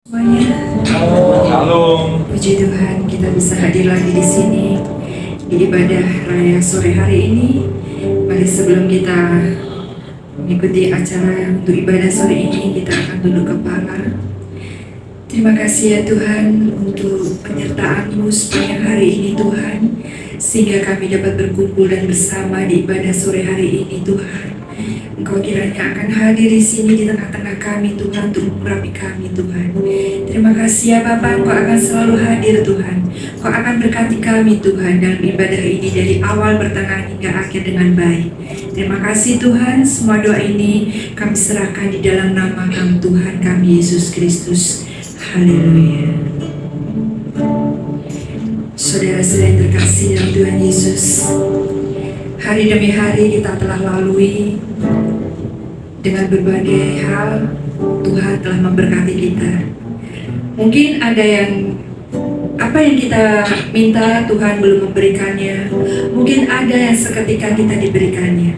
Semuanya, Shalom. puji Tuhan kita bisa hadir lagi di sini di ibadah raya sore hari ini. Mari sebelum kita mengikuti acara untuk ibadah sore ini, kita akan tunduk kepala. Terima kasih ya Tuhan untuk penyertaan-Mu sepanjang hari ini Tuhan, sehingga kami dapat berkumpul dan bersama di ibadah sore hari ini Tuhan. Engkau kiranya akan hadir di sini di tengah-tengah kami Tuhan, untuk mengurapi kami Tuhan. Terima kasih ya Bapa, Engkau akan selalu hadir Tuhan. Engkau akan berkati kami Tuhan dalam ibadah ini dari awal, pertengahan hingga akhir dengan baik. Terima kasih Tuhan, semua doa ini kami serahkan di dalam nama kami Tuhan kami Yesus Kristus. Haleluya. Saudara-saudara yang terkasih dalam Tuhan Yesus, hari demi hari kita telah lalui dengan berbagai hal. Tuhan telah memberkati kita. Mungkin ada yang apa yang kita minta Tuhan belum memberikannya. Mungkin ada yang seketika kita diberikannya.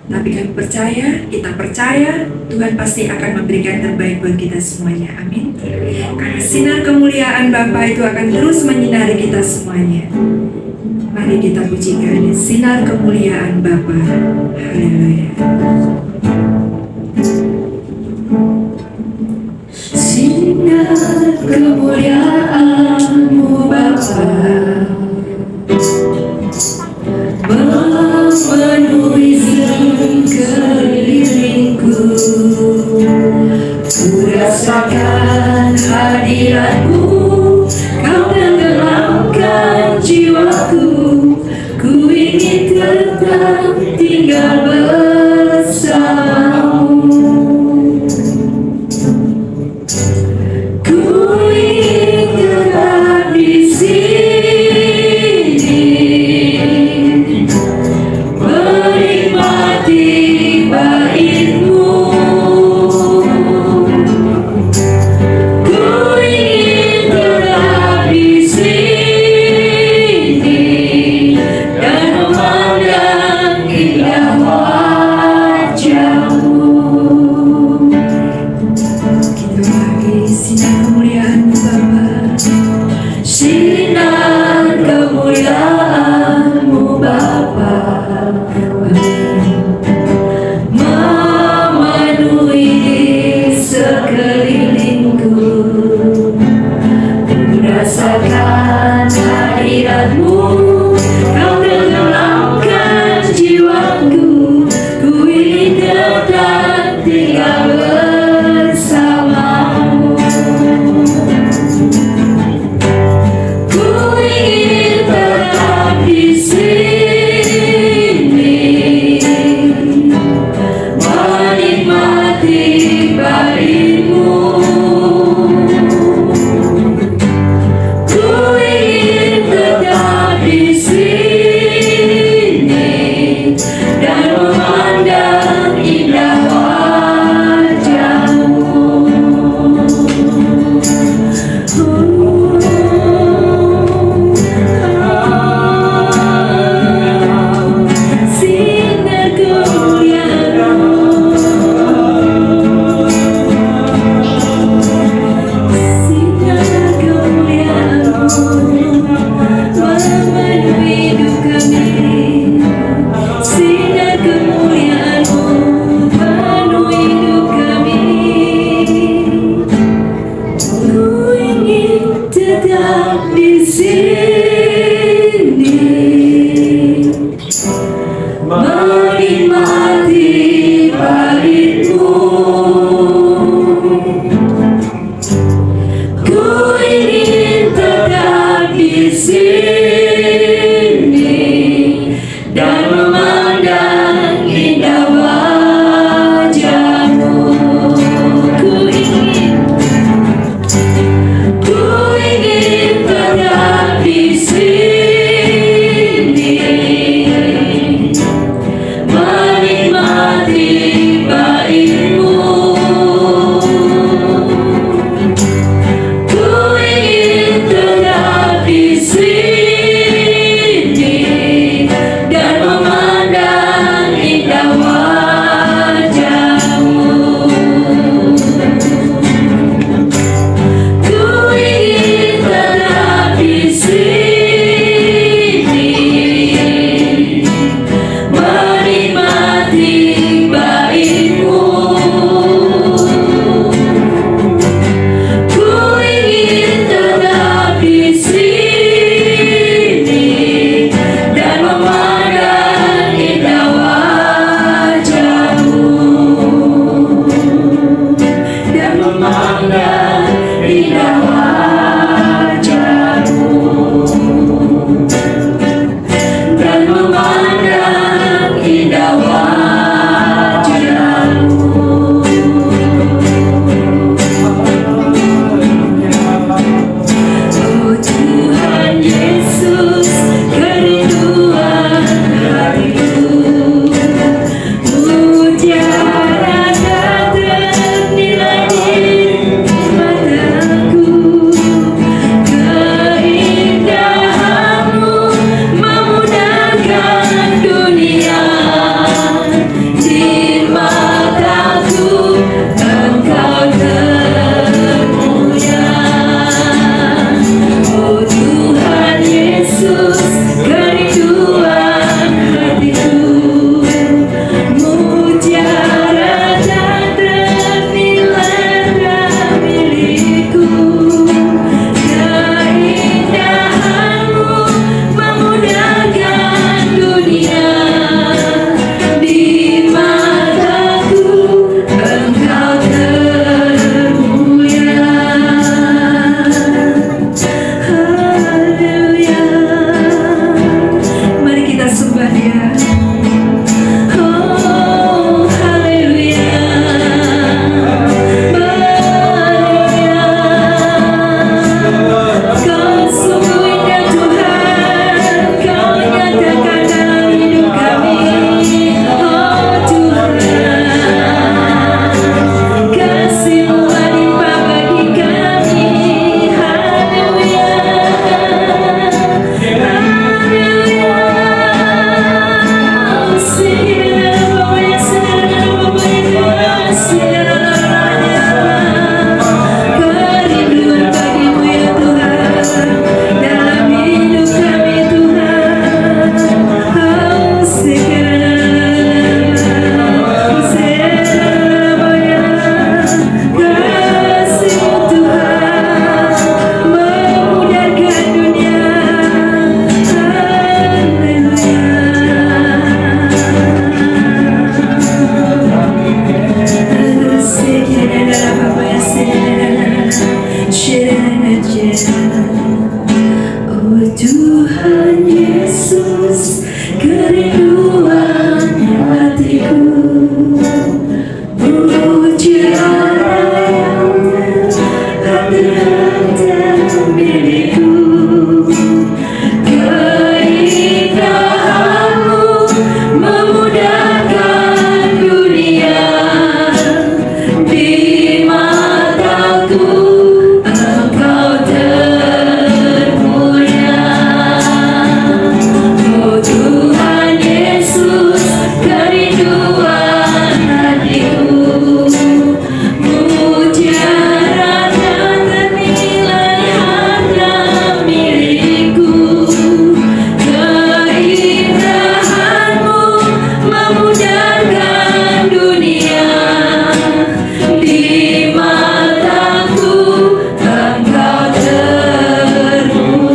Tapi kami percaya, kita percaya Tuhan pasti akan memberikan terbaik buat kita semuanya. Amin. Karena sinar kemuliaan Bapa itu akan terus menyinari kita semuanya. Mari kita pujikan sinar kemuliaan Bapa. Haleluya. Sinar kemuliaan-Mu Bapa memenuhi sekelilingku. Ku rasakan hadirat-Mu, Kau tenggelamkan jiwaku. Ku ingin tetap tinggal bersama-Mu. Ku ingin tetap di sini, menikmati bait-Mu. Ku ingin tetap di sini dan memandang indah wajah-Mu. Kita lagi sinar kemuliaan-Mu Bapa. Sinar kemuliaan-Mu Bapa memenuhi sekelilingku. Ku rasakan hadirat-Mu, Kau tenggelamkan jiwaku. Ku ingin tetap tinggal bersama-Mu. Ku ingin tetap di sini, menikmati bait-Mu. Ku ingin tetap di sini dan memandang indah wajah-Mu. Sinar kemuliaan-Mu, sinar kemuliaan-Mu memenuhi hidup kami. Sinar kemuliaan-Mu penuhi hidup kami. Ku ingin tetap di sini, menikmati bait-Mu. Ku ingin tetap di sini dan memandang indah wajah-Mu. Ku ingin tetap di sini, menikmati memudahkan dunia. Di mataku Engkau termulia.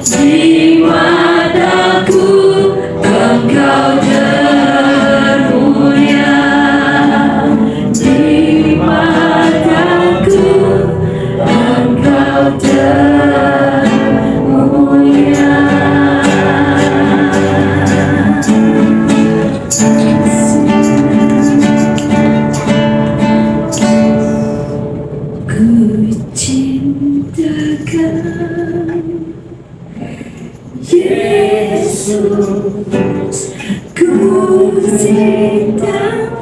Di mataku Engkau termulia. Di mataku Engkau termulia. Ku cintakan Yesus, ku cintakan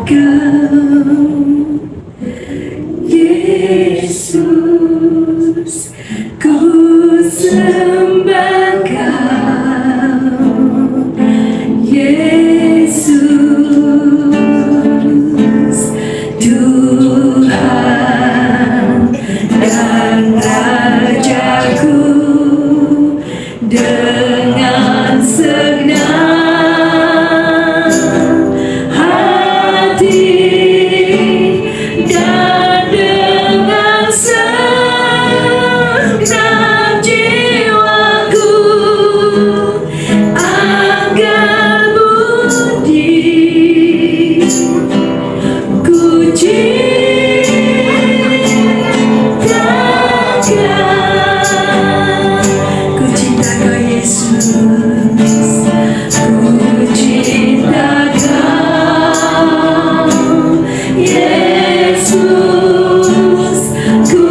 Yesus, ku sembah Kau Yesus, Tuhan dan Rajaku. Dengan segenap hati dan dengan segenap jiwaku, agar budi ku cintakan. Ku cinta Kau Yesus, ku cintakan Yesus, ku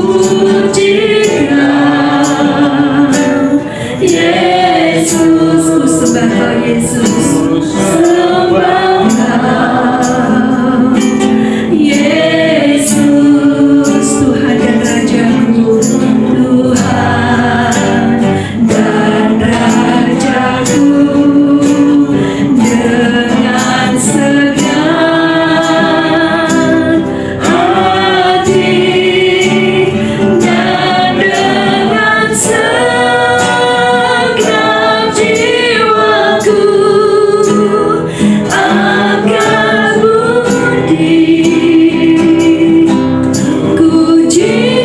pujikan Yesus, ku sembah Kau Yesus, sembah Kau Yesus, Tuhan dan Rajaku, Tuhan dan Rajaku. Dengan segenap hati dan dengan segenap jiwaku, akan budi ku cintakan.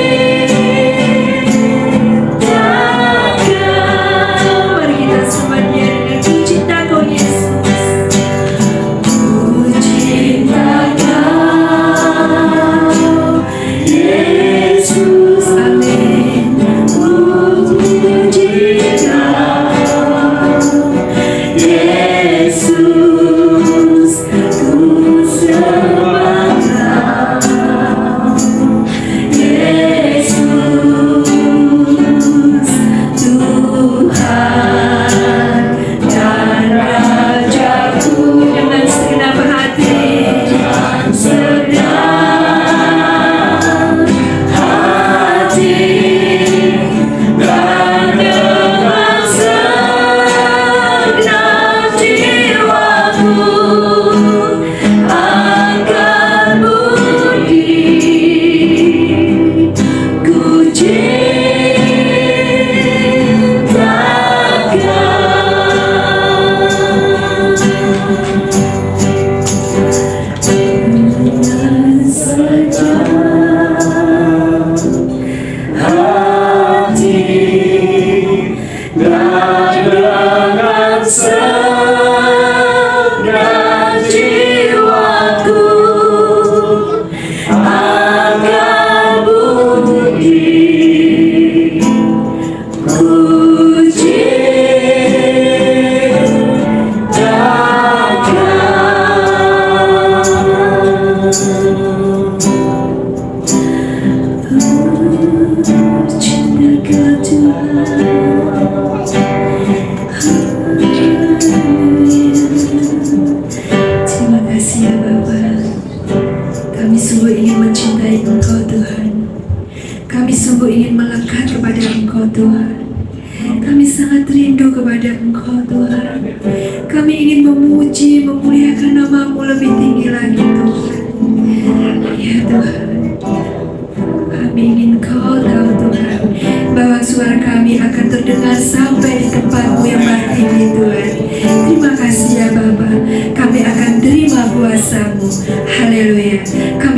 Mari kita semuanya dengan ku cinta Kau Yesus, ku cinta Kau Yesus, amin. Ku puji Kau Yesus, ku sembah Kau Yesus, Tuhan dan Rajaku. Dengan segenap hati, segenap hati dan dengan segenap jiwaku, akan budi ku cintakan. Dengan segenap hati dan dengan segenap jiwaku, akan budi ku cintakan. Cinta Kau Tuhan. Terima kasih ya Bapa. Kami sungguh ingin mencintai Engkau Tuhan. Kami sungguh ingin melekat kepada Engkau Tuhan. Kami sangat rindu kepada Engkau Tuhan. Kami ingin memuji, memuliakan nama-Mu lebih tinggi lagi Tuhan. Ya Tuhan, kami ingin Kau tahu Tuhan, bahwa suara kami akan terdengar sampai di tempat-Mu yang maha tinggi Tuhan. Terima kasih ya Bapa.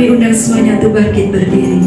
kami undang semuanya untuk bangkit berdiri.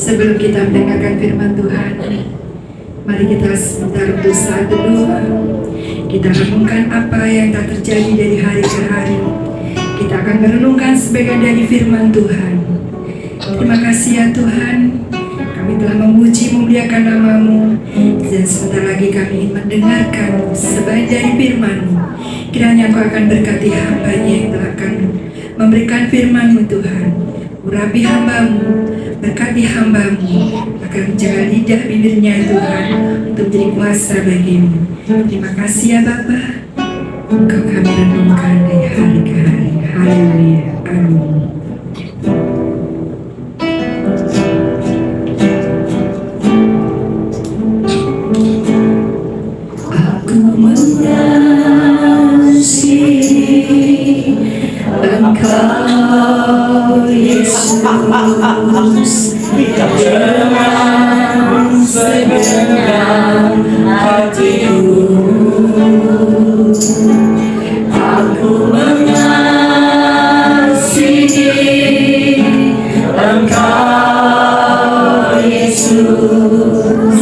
Sebelum kita mendengarkan firman Tuhan, mari kita sebentar berusaha dulu. Kita renungkan apa yang telah terjadi dari hari ke hari. Kita akan merenungkan sebagian dari firman Tuhan. Terima kasih ya Tuhan, kami telah memuji memuliakan nama-Mu, dan sebentar lagi kami ingin mendengarkan sebagian dari firman-Mu. Kiranya Engkau akan berkati hamba-Nya yang telah akan memberikan firman-Mu Tuhan. Urapi hamba-Mu, berkati hamba-Mu, akan menjaga lidah bibirnya Tuhan untuk menjadi kuasa bagi-Mu. Terima kasih ya Bapa. Engkau kami renungkan dari hari ke hari. Haleluya. Amin. Aku mengasihi Engkau Yesus dengan segenap hatiku. Aku mengasihi Engkau Yesus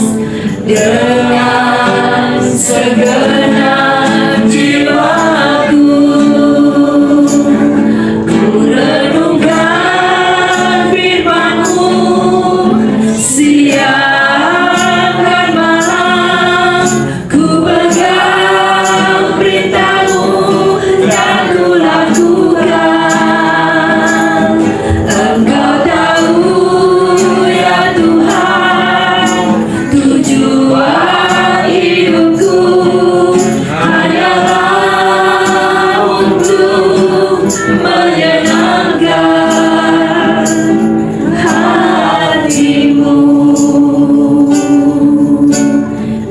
dengan segenap jiwaku. Ku renungkan firman-Mu siang dan malam. Ku pegang perintah-Mu dan ku lakukan. Engkau tahu ya Tuhan, tujuan hidupku hanyalah untuk menyenangkan hati-Mu.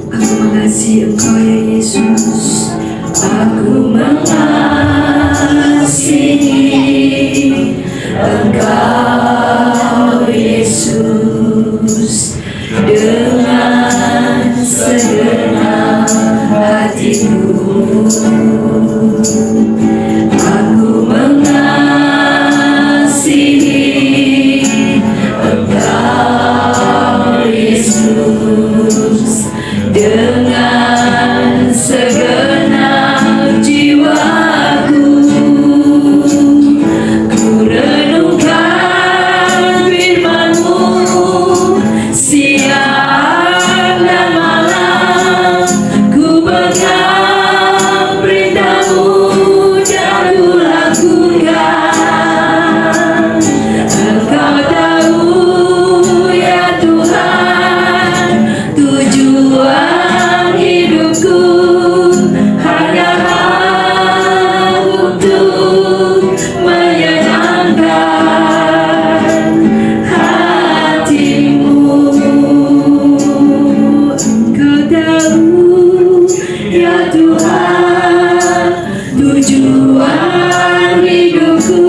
Aku mengasihi Engkau ya Yesus. Aku mengasihi Engkau Yesus dengan segenap hatiku. Aku mengasihi Engkau Yesus dengan segenap jiwaku. Ku renungkan firman-Mu siang dan malam. Ku pegang perintah-Mu dan ku lakukan. Engkau tahu ya Tuhan, tujuan hidupku hanyalah untuk menyenangkan hati-Mu. Engkau tahu ya Tuhan, tujuan hidupku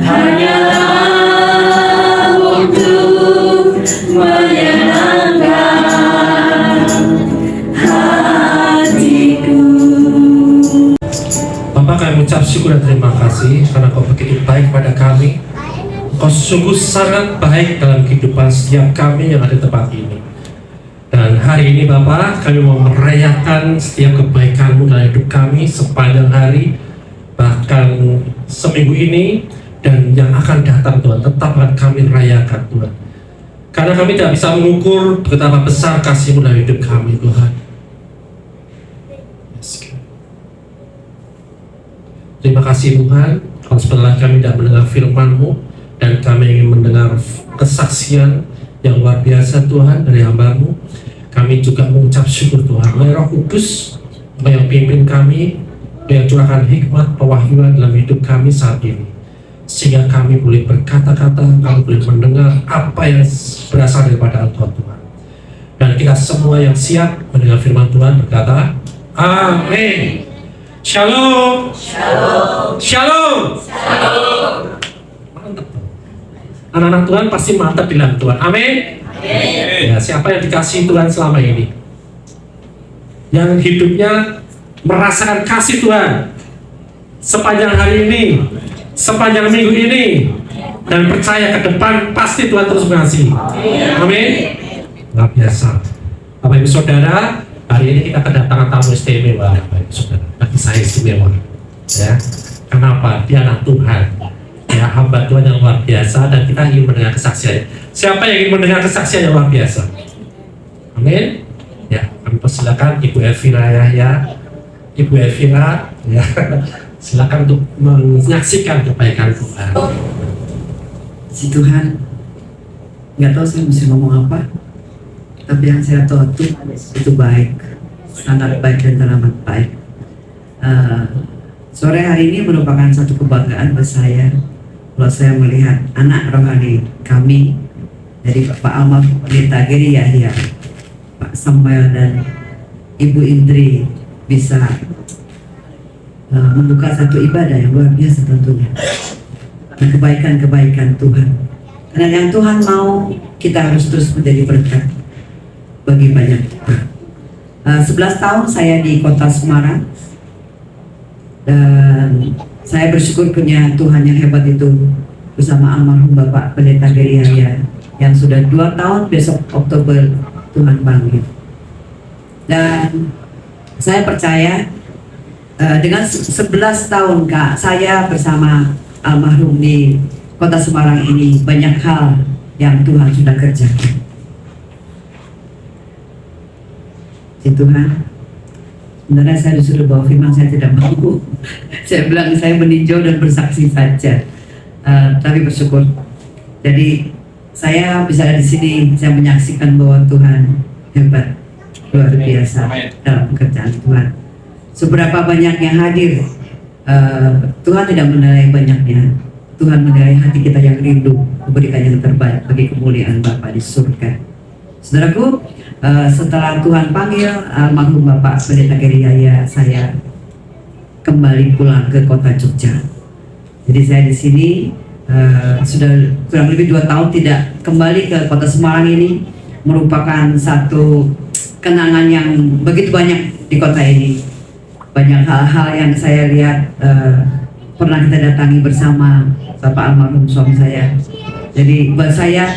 hanyalah untuk menyenangkan hatiku. Bapak, kami mengucap syukur dan terima kasih karena Kau begitu baik pada kami. Kau sungguh sangat baik dalam kehidupan setiap kami yang ada di tempat ini. Dan hari ini Bapak, kami mau merayakan setiap kebaikan-Mu dalam hidup kami sepanjang hari, bahkan seminggu ini dan yang akan datang Tuhan. Tetap akan kami rayakan Tuhan, karena kami tidak bisa mengukur betapa besar kasih-Mu dalam hidup kami Tuhan. Terima kasih Tuhan, kalau setelah kami tidak mendengar firman-Mu dan kami ingin mendengar kesaksian yang luar biasa Tuhan dari hamba-Mu, kami juga mengucap syukur Tuhan. Oleh Roh Kudus yang pimpin kami, yang curahkan hikmat, pewahyuan dalam hidup kami saat ini, sehingga kami boleh berkata-kata, kami boleh mendengar apa yang berasal daripada Engkau Tuhan. Dan kita semua yang siap mendengar firman Tuhan berkata, amin. Shalom. Shalom. Shalom. Shalom. Mantap. Anak-anak Tuhan pasti mantap bilang Tuhan. Amin. Amin. Ya, siapa yang dikasihi Tuhan selama ini? Yang hidupnya merasakan kasih Tuhan sepanjang hari ini, sepanjang minggu ini, dan percaya ke depan pasti Tuhan terus mengasihi. Amin. Luar biasa. Bapak Ibu Saudara, hari ini kita kedatangan tamu istimewa, Bapak Ibu Saudara. Bagi saya istimewa, ya. Kenapa? Dia anak Tuhan, ya, hamba Tuhan yang luar biasa, dan kita ingin mendengar kesaksiannya. Siapa yang ingin mendengar kesaksian yang luar biasa? Amin. Ya, kami persilakan Ibu Elvira ya. Ibu Elvira, ya, silakan untuk menyaksikan kebaikan Tuhan. Si Tuhan, nggak tahu saya mesti ngomong apa, tapi yang saya tahu itu baik, sangat baik dan teramat baik. Sore hari ini merupakan satu kebanggaan buat saya kalau saya melihat anak rohani kami dari Pak almarhum Pendeta Geri Yahya, Pak Samuel dan Ibu Indri bisa membuka satu ibadah yang luar biasa tentunya. Nah, kebaikan-kebaikan Tuhan. Karena yang Tuhan mau, kita harus terus menjadi berkat bagi banyak orang. 11 tahun saya di kota Semarang, dan saya bersyukur punya Tuhan yang hebat itu bersama almarhum Bapak Pendeta Geri Yahya yang sudah 2 tahun, besok Oktober Tuhan panggil. Dan saya percaya dengan 11 tahun Kak, saya bersama almarhum di kota Semarang ini banyak hal yang Tuhan sudah kerjakan. Si Tuhan, sebenarnya saya disuruh bawa firman, saya tidak mau. Saya bilang saya meninjau dan bersaksi saja, tapi bersyukur. Jadi saya bisa di sini, saya menyaksikan bahwa Tuhan hebat, luar biasa dalam pekerjaan Tuhan. Seberapa banyak yang hadir, Tuhan tidak menilai banyaknya. Tuhan menilai hati kita yang rindu memberikan yang terbaik bagi kemuliaan Bapa di surga. Saudaraku, setelah Tuhan panggil almarhum Bapak Pendeta Geri Yahya, saya kembali pulang ke kota Jogja. Jadi saya di sini sudah kurang lebih 2 tahun tidak kembali ke kota Semarang ini, merupakan satu kenangan yang begitu banyak di kota ini. Banyak hal-hal yang saya lihat pernah kita datangi bersama Bapak almarhum suami saya. Jadi buat saya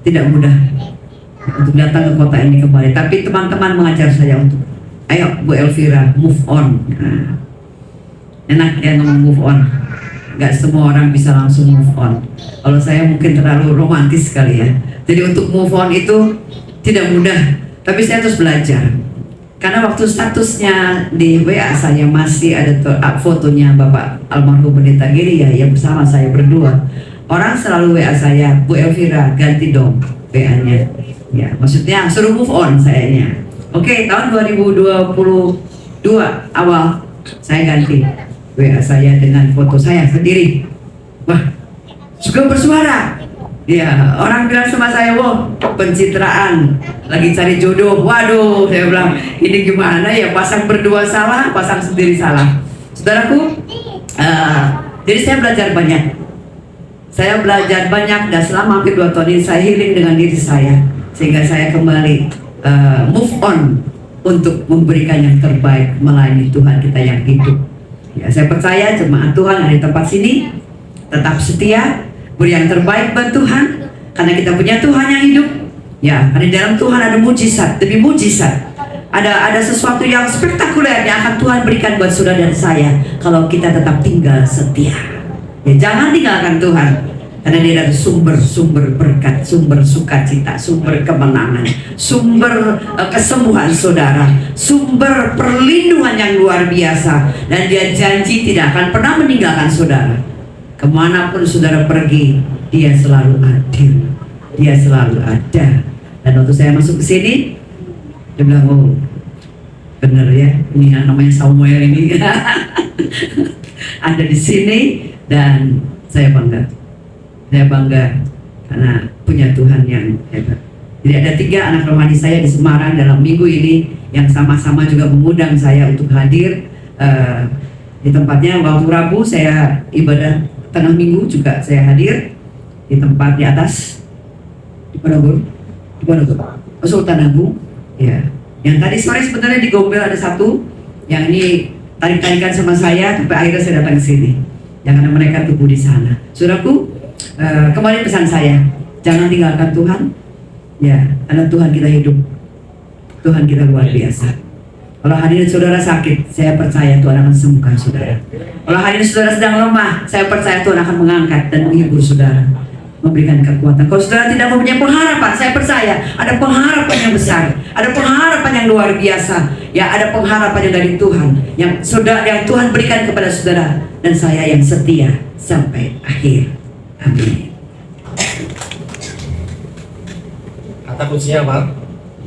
tidak mudah untuk datang ke kota ini kembali. Tapi teman-teman mengajar saya untuk, ayo Bu Elvira, move on. Nah, enak ya ngomong move on. Gak semua orang bisa langsung move on. Kalau saya mungkin terlalu romantis sekali ya. Jadi untuk move on itu tidak mudah. Tapi saya terus belajar. Karena waktu statusnya di WA saya masih ada fotonya Bapak almarhum Pendeta Geri Yahya bersama saya berdua. Orang selalu WA saya, Bu Elvira ganti dong WA-nya. Ya, maksudnya suruh move on sayanya. Oke, tahun 2022 awal saya ganti WA saya dengan foto saya sendiri. Wah, juga bersuara. Ya, orang bilang sama saya, wah, pencitraan, lagi cari jodoh. Waduh, saya bilang, ini gimana ya, pasang berdua salah, pasang sendiri salah. Saudaraku, jadi saya belajar banyak. Saya belajar banyak dan selama hampir 2 tahun ini saya healing dengan diri saya. Sehingga saya kembali move on untuk memberikan yang terbaik melayani Tuhan kita yang hidup. Ya, saya percaya jemaat Tuhan ada di tempat sini tetap setia, beri yang terbaik buat Tuhan, karena kita punya Tuhan yang hidup. Ya, karena di dalam Tuhan ada mujizat, demi mujizat. Ada sesuatu yang spektakuler yang akan Tuhan berikan buat saudara dan saya kalau kita tetap tinggal setia. Ya, jangan tinggalkan Tuhan. Karena dia adalah sumber berkat, sumber sukacita, sumber kemenangan, sumber kesembuhan saudara, sumber perlindungan yang luar biasa. Dan dia janji tidak akan pernah meninggalkan saudara. Kemanapun saudara pergi, dia selalu adil, dia selalu ada. Dan waktu saya masuk ke sini, dia bilang, oh bener ya, ini yang namanya Samuel ini ada di sini, dan saya bangga. Saya bangga karena punya Tuhan yang hebat. Jadi ada 3 anak rohani saya di Semarang dalam minggu ini yang sama-sama juga mengundang saya untuk hadir di tempatnya. Waktu Rabu saya ibadah tengah minggu juga saya hadir di tempat di atas di Ponorogo, Sultan Agung. Ya, yang tadi sore sebenarnya di Gombel ada satu yang ini tarik-tarikan sama saya, tapi akhirnya saya datang ke sini. Yang karena mereka tumbuh di sana. Saudaraku, kembali pesan saya, jangan tinggalkan Tuhan. Ya, karena Tuhan kita hidup, Tuhan kita luar biasa. Kalau hadirin saudara sakit, saya percaya Tuhan akan sembuhkan saudara. Kalau hadirin saudara sedang lemah, saya percaya Tuhan akan mengangkat dan menghibur saudara, memberikan kekuatan. Kalau saudara tidak mempunyai pengharapan, saya percaya ada pengharapan yang besar, ada pengharapan yang luar biasa. Ya, ada pengharapan yang dari Tuhan, yang saudara, yang Tuhan berikan kepada saudara dan saya yang setia sampai akhir. Amin. Kata kuncinya apa?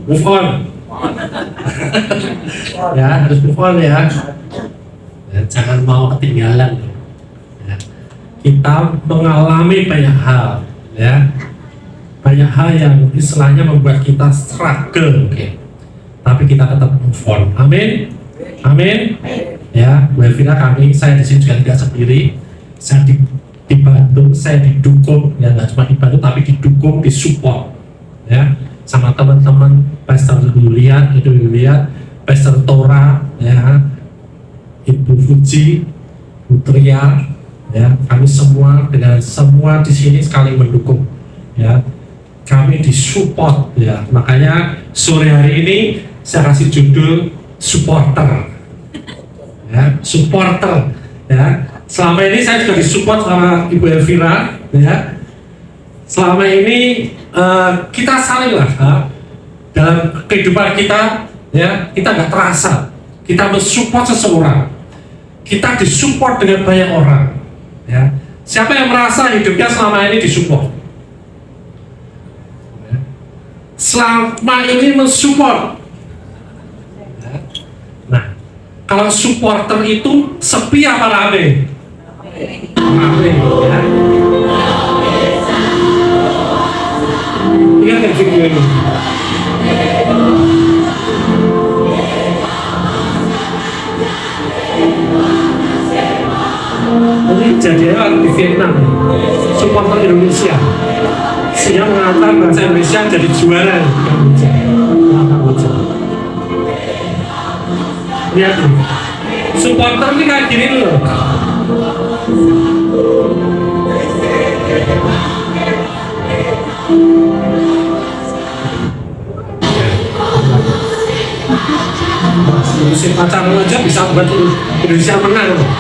Move on. Ya, harus move on ya. jangan mau ketinggalan. Ya. Kita mengalami banyak hal, ya, banyak hal yang istilahnya membuat kita struggle, tapi kita tetap move on. Amin, amin. Ya, Bu Elvira, saya di sini juga tidak sendiri. Saya dibantu, saya didukung, ya nggak cuma dibantu tapi didukung, disupport, ya, sama teman-teman Pastor Julian, Pastor Tora, ya, Ibu Fuji, Putria, ya, kami semua dengan semua di sini saling mendukung, ya, kami disupport, ya, makanya sore hari ini saya kasih judul supporter, ya, supporter, ya. Selama ini saya juga disupport sama Ibu Elvira, ya. Selama ini kita saling lah, dalam kehidupan kita, ya, kita nggak terasa, kita mensupport seseorang, kita disupport dengan banyak orang, ya. Siapa yang merasa hidupnya selama ini disupport? Ya. Selama ini mensupport. Ya. Nah, kalau supporter itu sepi apa rame? Rame, ya. Ingat nggak video ini? Ini kejadian di Vietnam, supporter Indonesia siang mengantar bahasa Indonesia jadi juara di Kamboja. Lihat nih, supporter ini kayak gini loh. Musim pacaran aja bisa buat Indonesia menang loh.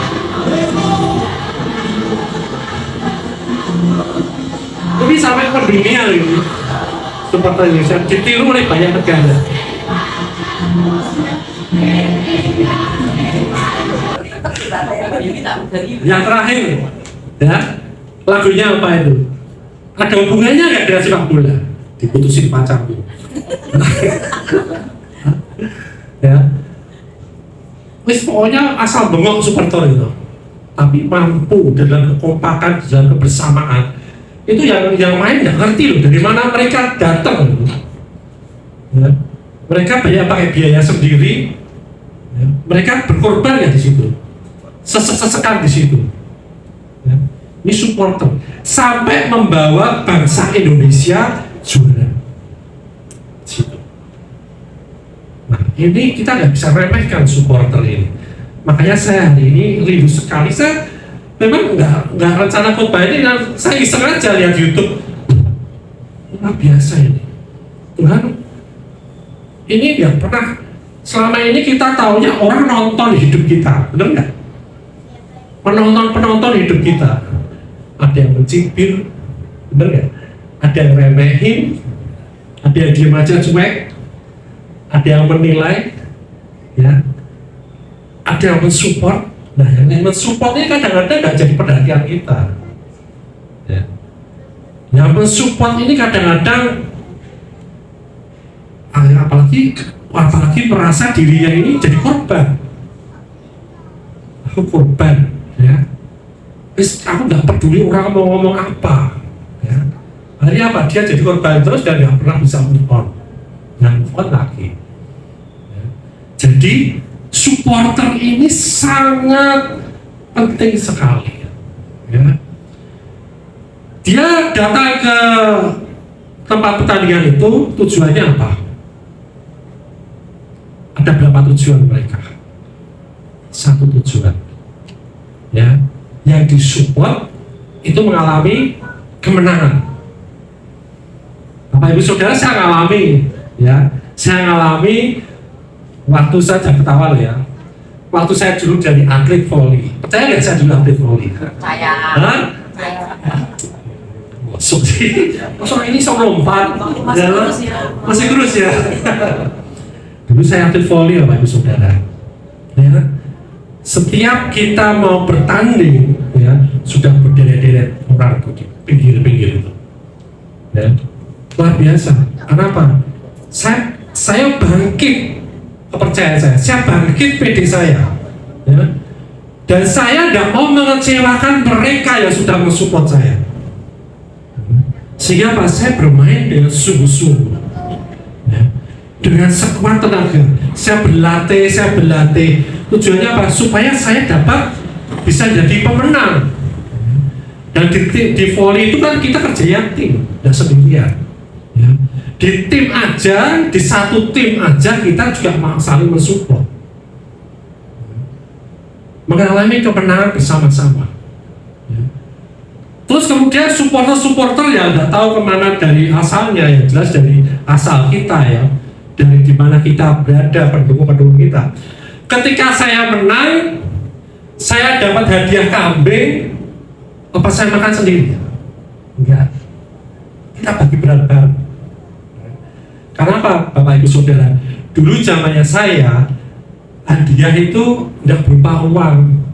Ini sampai ke dunia ini, supporter Indonesia ditiru oleh banyak negara. Yang terakhir, ya, lagunya apa itu? Ada hubungannya nggak dengan sepak bola? Diputusin pacarku. Ya, wis pokoknya asal bengok supporter itu, tapi mampu dalam kekompakan, dalam kebersamaan. Itu yang main nggak ngerti loh dari mana mereka datang. Ya. Mereka banyak pakai biaya sendiri. Ya. Mereka berkorban ya di situ, sesekan di situ. Ya. Ini supporter sampai membawa bangsa Indonesia juara. Situ. Nah, ini kita nggak bisa remehkan supporter ini. Makanya saya hari ini rindu sekali. Saya memang nggak rencana khotbah ini, dan saya iseng aja lihat YouTube. Luar biasa ini. Tuhan, ini nggak pernah. Selama ini kita taunya orang nonton hidup kita, benar nggak? Penonton hidup kita. Ada yang mencibir, benar nggak? Ada yang remehin, ada yang diem aja cuek, ada yang menilai, ya, ada yang mensupport. Nah, yang mensupport ini kadang-kadang nggak jadi perhatian kita, ya. Yang mensupport ini kadang-kadang apalagi merasa dirinya ini jadi korban. Aku korban, ya. Aku nggak peduli orang mau ngomong apa, ya. Akhirnya apa? Dia jadi korban terus dan nggak pernah bisa move on, dan move on lagi. Ya. Jadi supporter ini sangat penting sekali, ya. Dia datang ke tempat pertandingan itu tujuannya apa? Ada berapa tujuan mereka? Satu tujuan, ya. Yang disupport itu mengalami kemenangan. Bapak Ibu Saudara, saya ngalami, ya. Saya ngalami waktu saya jangan ketawa loh, ya. Waktu saya dulu jadi atlet voli. Percaya nggak saya dulu atlet voli? Percaya. Hah? Masuk sih. Masuk ini sok lompat. Masih kurus ya. Dulu saya atlet voli, Bapak Ibu Saudara. Ya. Setiap kita mau bertanding, ya, sudah berderet-deret orang di pinggir-pinggir itu. Ya. Luar biasa. Kenapa? Saya bangkit kepercayaan saya bangkit PD saya, ya. Dan saya tidak mau mengecewakan mereka yang sudah mensupport saya. Sehingga Pak, saya bermain dengan sungguh-sungguh, ya, dengan sekuat tenaga. Saya berlatih. Tujuannya apa? Supaya saya dapat bisa jadi pemenang. Dan di volley itu kan kita kerja tim, tidak sendirian. Ya. Di tim aja, di satu tim aja kita juga saling mensupport, mengalami kemenangan bersama-sama. Ya. Terus kemudian supporter yang nggak tahu kemana dari asalnya, yang jelas dari asal kita ya, dari dimana kita berada, pendukung-pendukung kita. Ketika saya menang, saya dapat hadiah kambing. Apa saya makan sendiri? Enggak. Kita bagi bareng-bareng. Karena apa, Bapak Ibu Saudara? Dulu zamannya saya, hadiah itu tidak berupa uang,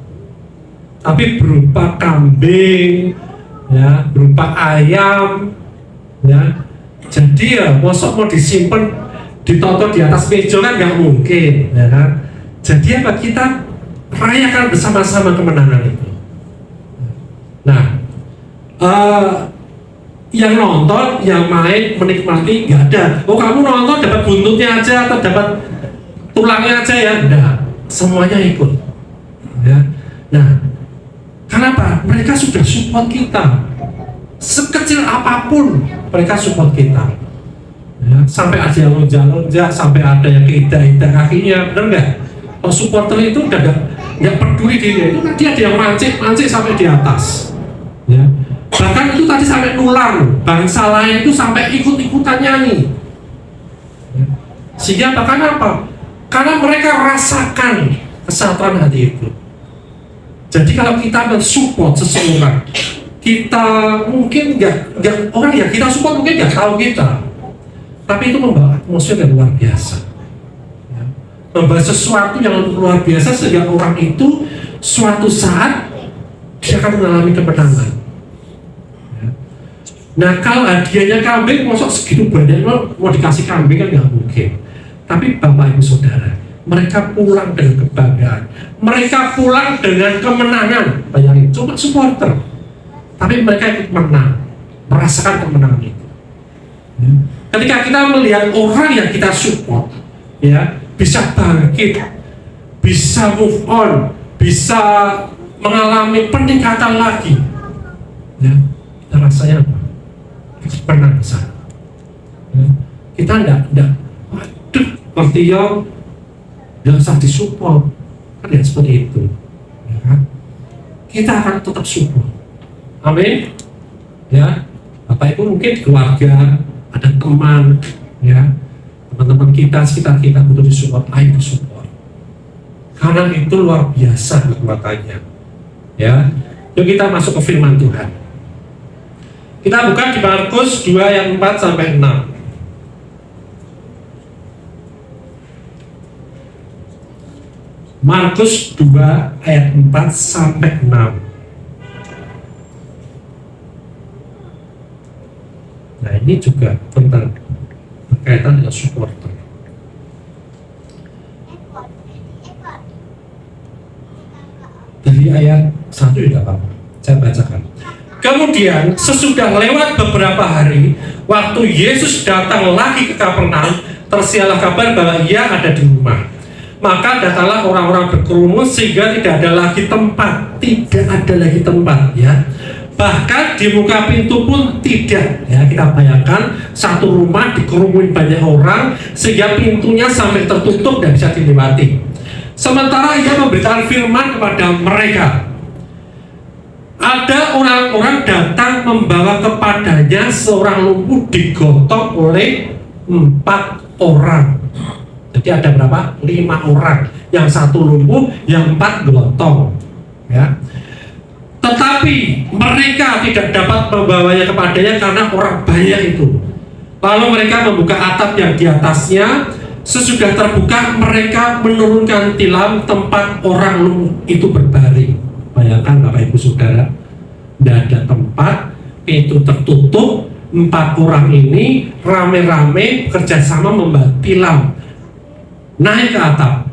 tapi berupa kambing, ya, berupa ayam, ya. Jadi ya, mosok mau disimpan, ditoto di atas meja kan nggak mungkin, ya kan? Jadi apa, kita rayakan bersama-sama kemenangan itu. Nah, yang nonton, yang main, menikmati nggak ada. Oh, kamu nonton dapat buntutnya aja atau dapat tulangnya aja ya? Enggak, semuanya ikut. Ya. Nah, kenapa? Mereka sudah support kita. Sekecil apapun mereka support kita. Ya. Sampai ada yang lonjak-lonjak, sampai ada yang keidah-idah kakinya, benar nggak? Oh, supporter itu udah nggak peduli dia, itu dia ada yang mancing sampai di atas. Ya. Bahkan itu tadi sampai nular, bangsa lain itu sampai ikut-ikutan nyanyi. Ya. Sehingga bahkan apa? Karena mereka rasakan kesatuan hati itu. Jadi kalau kita mensupport seseorang, kita mungkin nggak orang yang kita support mungkin nggak tahu kita, tapi itu membawa atmosfer yang luar biasa. Ya. Membawa sesuatu yang luar biasa sehingga orang itu suatu saat dia akan mengalami kemenangan. Ya. Nah, kalau hadiahnya kambing, mosok segitu banyak mau dikasih kambing kan nggak mungkin. Tapi Bapak Ibu Saudara, mereka pulang dengan kebanggaan, mereka pulang dengan kemenangan. Bayangin, cuma supporter, tapi mereka ikut menang, merasakan kemenangan itu. Ya. Ketika kita melihat orang yang kita support, ya, bisa bangkit, bisa move on, bisa mengalami peningkatan lagi, ya, kita rasanya apa? Kita pernah bisa. Ya. Kita enggak, waduh, Martio, enggak usah disupport, kan ya seperti itu, ya kan? Kita akan tetap support. Amin. Ya, Bapak Ibu mungkin keluarga, ada teman, ya, teman-teman kita, sekitar kita butuh disupport, ayo disupport. Karena itu luar biasa kekuatannya. Ya, yuk kita masuk ke firman Tuhan. Kita buka di Markus 2 ayat 4 sampai 6. Markus 2 ayat 4 sampai 6. Nah, ini juga tentang berkaitan dengan supporter. Dari ayat 1 tidak apa-apa, saya bacakan. Kemudian sesudah lewat beberapa hari, waktu Yesus datang lagi ke Kapernaum, tersiarlah kabar bahwa ia ada di rumah. Maka datanglah orang-orang berkerumun sehingga tidak ada lagi tempat, ya. Bahkan di muka pintu pun tidak, ya. Kita bayangkan satu rumah dikerumuni banyak orang sehingga pintunya sampai tertutup dan bisa dilewati. Sementara ia memberitakan firman kepada mereka. Ada orang-orang datang membawa kepadanya seorang lumpuh digotong oleh 4 orang. Jadi ada berapa? 5 orang. Yang satu lumpuh, yang 4 gotong. Ya. Tetapi mereka tidak dapat membawanya kepadanya karena orang banyak itu. Lalu mereka membuka atap yang di atasnya. Sesudah terbuka, mereka menurunkan tilam tempat orang lumpuh itu berbaring. Bayangkan Bapak Ibu Saudara, tidak ada tempat, pintu tertutup, 4 orang ini rame-rame kerjasama membawa tilam naik ke atap.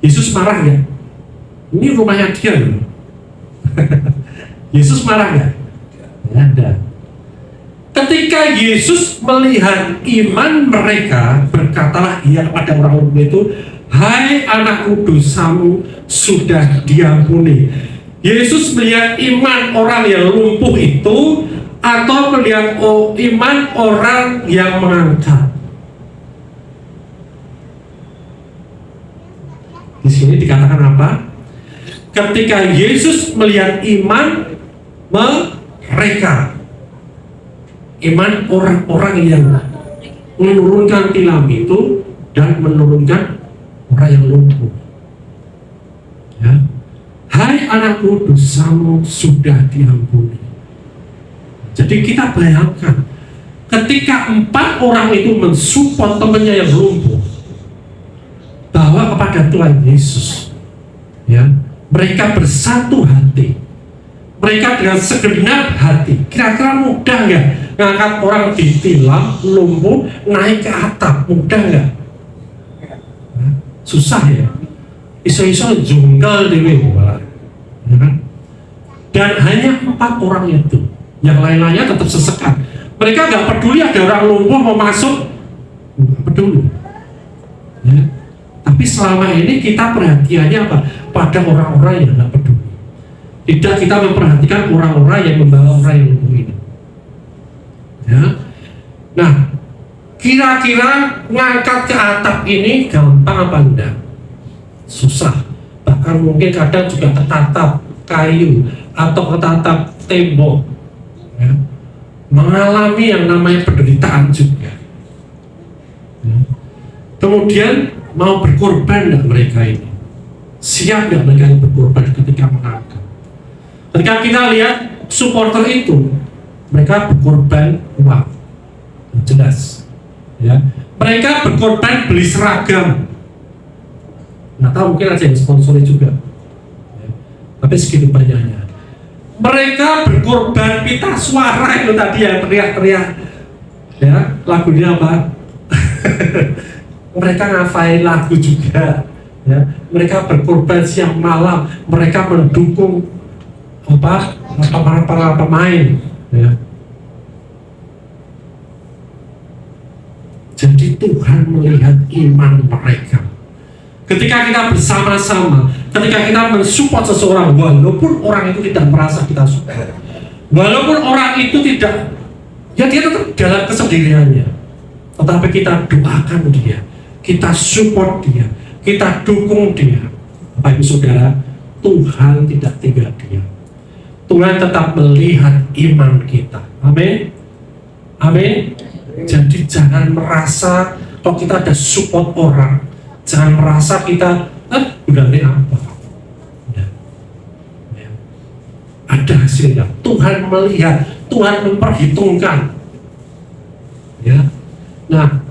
Yesus marah ya? Ini rumahnya dia loh. Yesus marah nggak? Nggak ada. Ketika Yesus melihat iman mereka, berkatalah ia kepada orang lumpuh itu, hai anakku, dosamu sudah diampuni. Yesus melihat iman orang yang lumpuh itu, atau melihat iman orang yang mengangkat? Di sini dikatakan apa? Ketika Yesus melihat iman mereka, iman orang-orang yang menurunkan tilam itu dan menurunkan orang yang lumpuh. Ya. Hai anakku, dosamu sudah diampuni. Jadi kita bayangkan, ketika 4 orang itu mensupport temannya yang lumpuh, bawa kepada Tuhan Yesus, ya, mereka bersatu hati, mereka dengan segenap hati. Kira-kira mudah nggak ngangkat orang ditilam, lumpuh, naik ke atap? Mudah nggak? Susah ya. Iso-iso junggal dewe malah, ya kan? Dan hanya 4 orang itu, yang lain-lainnya tetap sesekat. Mereka nggak peduli ada orang lumpuh mau masuk, nggak peduli. Ya. Tapi selama ini kita perhatiannya apa? Pada orang-orang yang nggak peduli. Tidak kita memperhatikan orang-orang yang membawa orang yang lumpuh ini. Ya. Nah, kira-kira ngangkat ke atap ini gampang apa enggak? Susah. Bahkan mungkin kadang juga ketatap kayu atau ketatap tembok. Ya. Mengalami yang namanya penderitaan juga. Ya. Kemudian mau berkorban enggak mereka ini? Siap enggak mereka ini berkorban ketika mengangkat? Ketika kita lihat supporter itu, mereka berkorban uang, jelas. Ya. Mereka berkorban beli seragam. Nggak tahu, mungkin ada yang sponsori juga. Ya. Tapi segitu banyaknya. Mereka berkorban pita suara itu tadi yang teriak-teriak. Ya, lagunya apa? Mereka ngafalin lagu juga. Ya. Mereka berkorban siang malam. Mereka mendukung para pemain. Ya. Jadi Tuhan melihat iman mereka. Ketika kita bersama-sama, ketika kita mensupport seseorang, walaupun orang itu tidak merasa kita support, walaupun orang itu tidak, ya dia tetap dalam kesendiriannya, tetapi kita doakan dia, kita support dia, kita dukung dia. Bapak Ibu Saudara, Tuhan tidak tinggal diam. Tuhan tetap melihat iman kita. Amin. Amin. Jadi jangan merasa kalau kita ada support orang, jangan merasa kita udah ini apa. Ya. Ada hasilnya. Tuhan melihat, Tuhan memperhitungkan. Ya. Nah,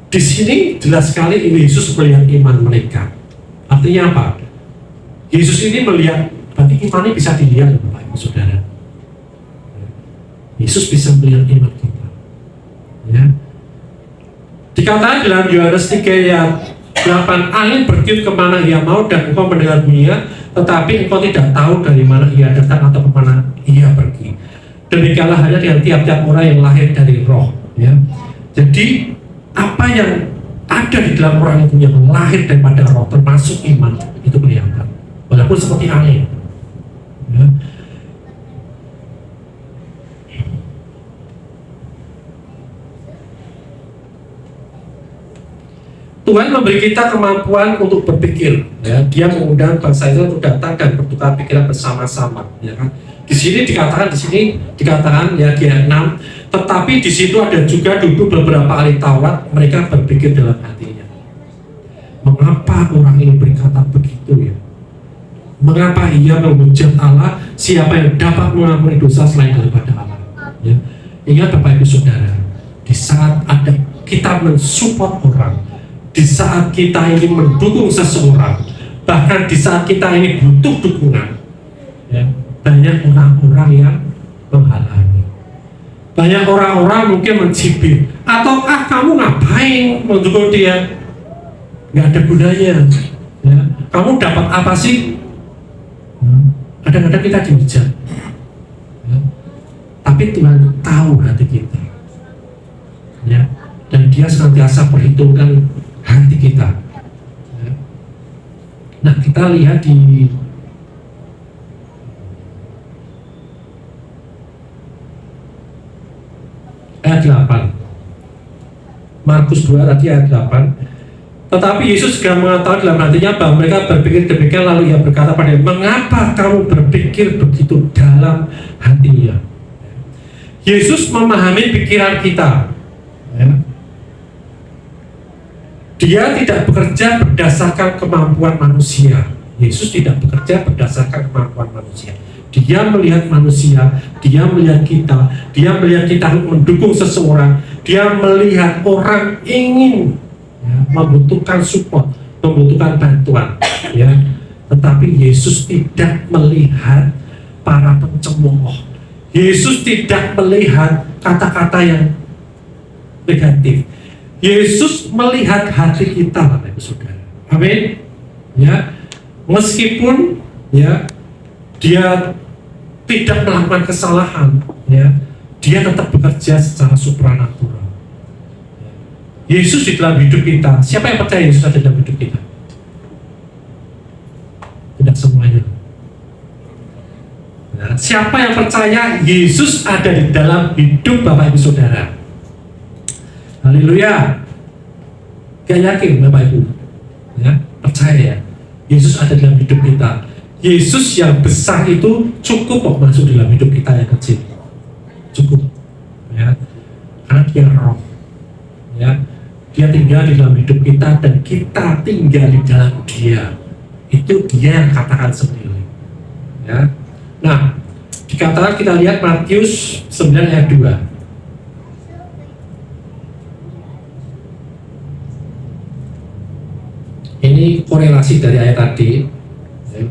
di sini jelas sekali Yesus melihat iman mereka. Artinya apa? Yesus ini melihat, berarti imannya bisa dilihat, Bapak Ibu Saudara. Yesus bisa melihat iman kita. Ya. Dikatakan dalam Yohanes 3 ayat 8, angin bertiup kemana ia mau dan engkau mendengar bunyinya, tetapi engkau tidak tahu dari mana ia datang atau kemana ia pergi. Demikianlah hanya dengan tiap-tiap orang yang lahir dari roh. Ya. Jadi apa yang ada di dalam orang itu yang lahir daripada roh, termasuk iman, itu kelihatan. Walaupun seperti angin. Ya. Tuhan memberi kita kemampuan untuk berpikir. Ya. Dia mengundang bangsa Israel untuk datang dan bertukar pikiran bersama-sama. Ya kan? Di sini dikatakan ya di ayat 6, tetapi di situ ada juga duduk beberapa ahli Taurat, mereka berpikir dalam hatinya. Mengapa orang ini berkata begitu ya? Mengapa ia menghujat Allah? Siapa yang dapat mengampuni dosa selain daripada Allah? Ya. Ingat Bapak Ibu Saudara, di saat ada kita mensupport orang, di saat kita ini mendukung seseorang, bahkan di saat kita ini butuh dukungan, ya, banyak orang-orang yang menghalangi. Banyak orang-orang mungkin mencibir, ataukah kamu ngapain mendukung dia? nggak ada gunanya. Ya. Kamu dapat apa sih? Kadang-kadang kita dihujat, ya. Tapi Tuhan tahu hati kita, ya. Dan Dia senantiasa perhitungkan hati kita. Ya. Nah, kita lihat di ayat 8, Markus 2 tadi ayat 8. Tetapi Yesus juga mengatakan dalam hatinya bahwa mereka berpikir demikian, lalu Ia berkata padanya, mengapa kamu berpikir begitu dalam hatinya? Yesus memahami pikiran kita, ya. Dia tidak bekerja berdasarkan kemampuan manusia. Yesus tidak bekerja berdasarkan kemampuan manusia. Dia melihat manusia, Dia melihat kita mendukung seseorang, Dia melihat orang ingin, ya, membutuhkan support, membutuhkan bantuan, ya. Tetapi Yesus tidak melihat para pencemooh. Yesus tidak melihat kata-kata yang negatif. Yesus melihat hati kita, Bapak Ibu Saudara. Amin. Ya, meskipun, ya, Dia tidak melakukan kesalahan, ya, Dia tetap bekerja secara supranatural. Yesus di dalam hidup kita. Siapa yang percaya Yesus ada dalam hidup kita? Tidak semuanya. Nah, siapa yang percaya Yesus ada di dalam hidup Bapak Ibu Saudara? Haleluya. Gak yakin Bapak Ibu? Ya, percaya ya. Yesus ada dalam hidup kita. Yesus yang besar itu cukup kok masuk dalam hidup kita yang kecil. Cukup. Ya. Karena Dia roh. Ya. Dia tinggal di dalam hidup kita dan kita tinggal di dalam Dia. Itu Dia yang katakan sendiri. Ya. Nah, dikatakan kita lihat Matius 9 ayat 2. Ini korelasi dari ayat tadi. Ya.